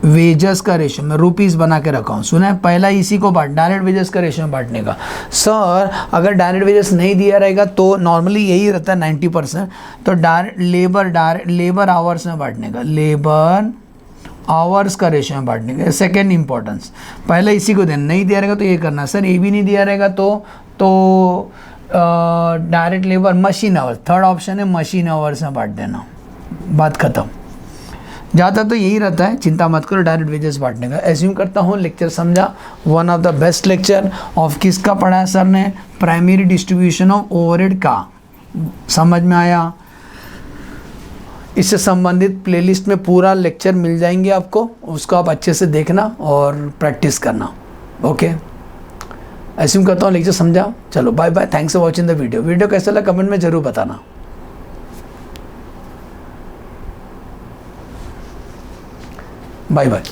वेजेस का रेशियो में, रुपीस बना के रखा हूँ, सुना है, पहला इसी को बांट, डायरेक्ट वेजेस का रेशियो में बांटने का। सर अगर डायरेक्ट वेजेस नहीं दिया रहेगा तो नॉर्मली यही रहता है 90%, तो डायरेक्ट लेबर आवर्स में बांटने का, लेबर आवर्स का रेशियो में बांटने का। सेकेंड इंपॉर्टेंस, पहले इसी को देना, नहीं दिया रहेगा तो ये करना। सर ये भी नहीं दिया रहेगा तो direct labour machine hours, third option है मशीन आवर्स में बांट देना, बात खत्म। ज़्यादा तो यही रहता है, चिंता मत करो, डायरेक्ट वेजेस बांटने का। एज्यूम करता हूँ लेक्चर समझा, one of the best lecture of किसका पढ़ा है सर ने, प्राइमरी डिस्ट्रीब्यूशन ऑफ ओवरहेड का, समझ में आया। इससे संबंधित प्लेलिस्ट में पूरा लेक्चर मिल जाएंगे आपको, उसको आप अच्छे से देखना और प्रैक्टिस करना। ओके, एज्यूम करता हूँ लेक्चर समझा। चलो bye bye, thanks for watching the video कैसा लगा कमेंट में ज़रूर बताना। Bye bye.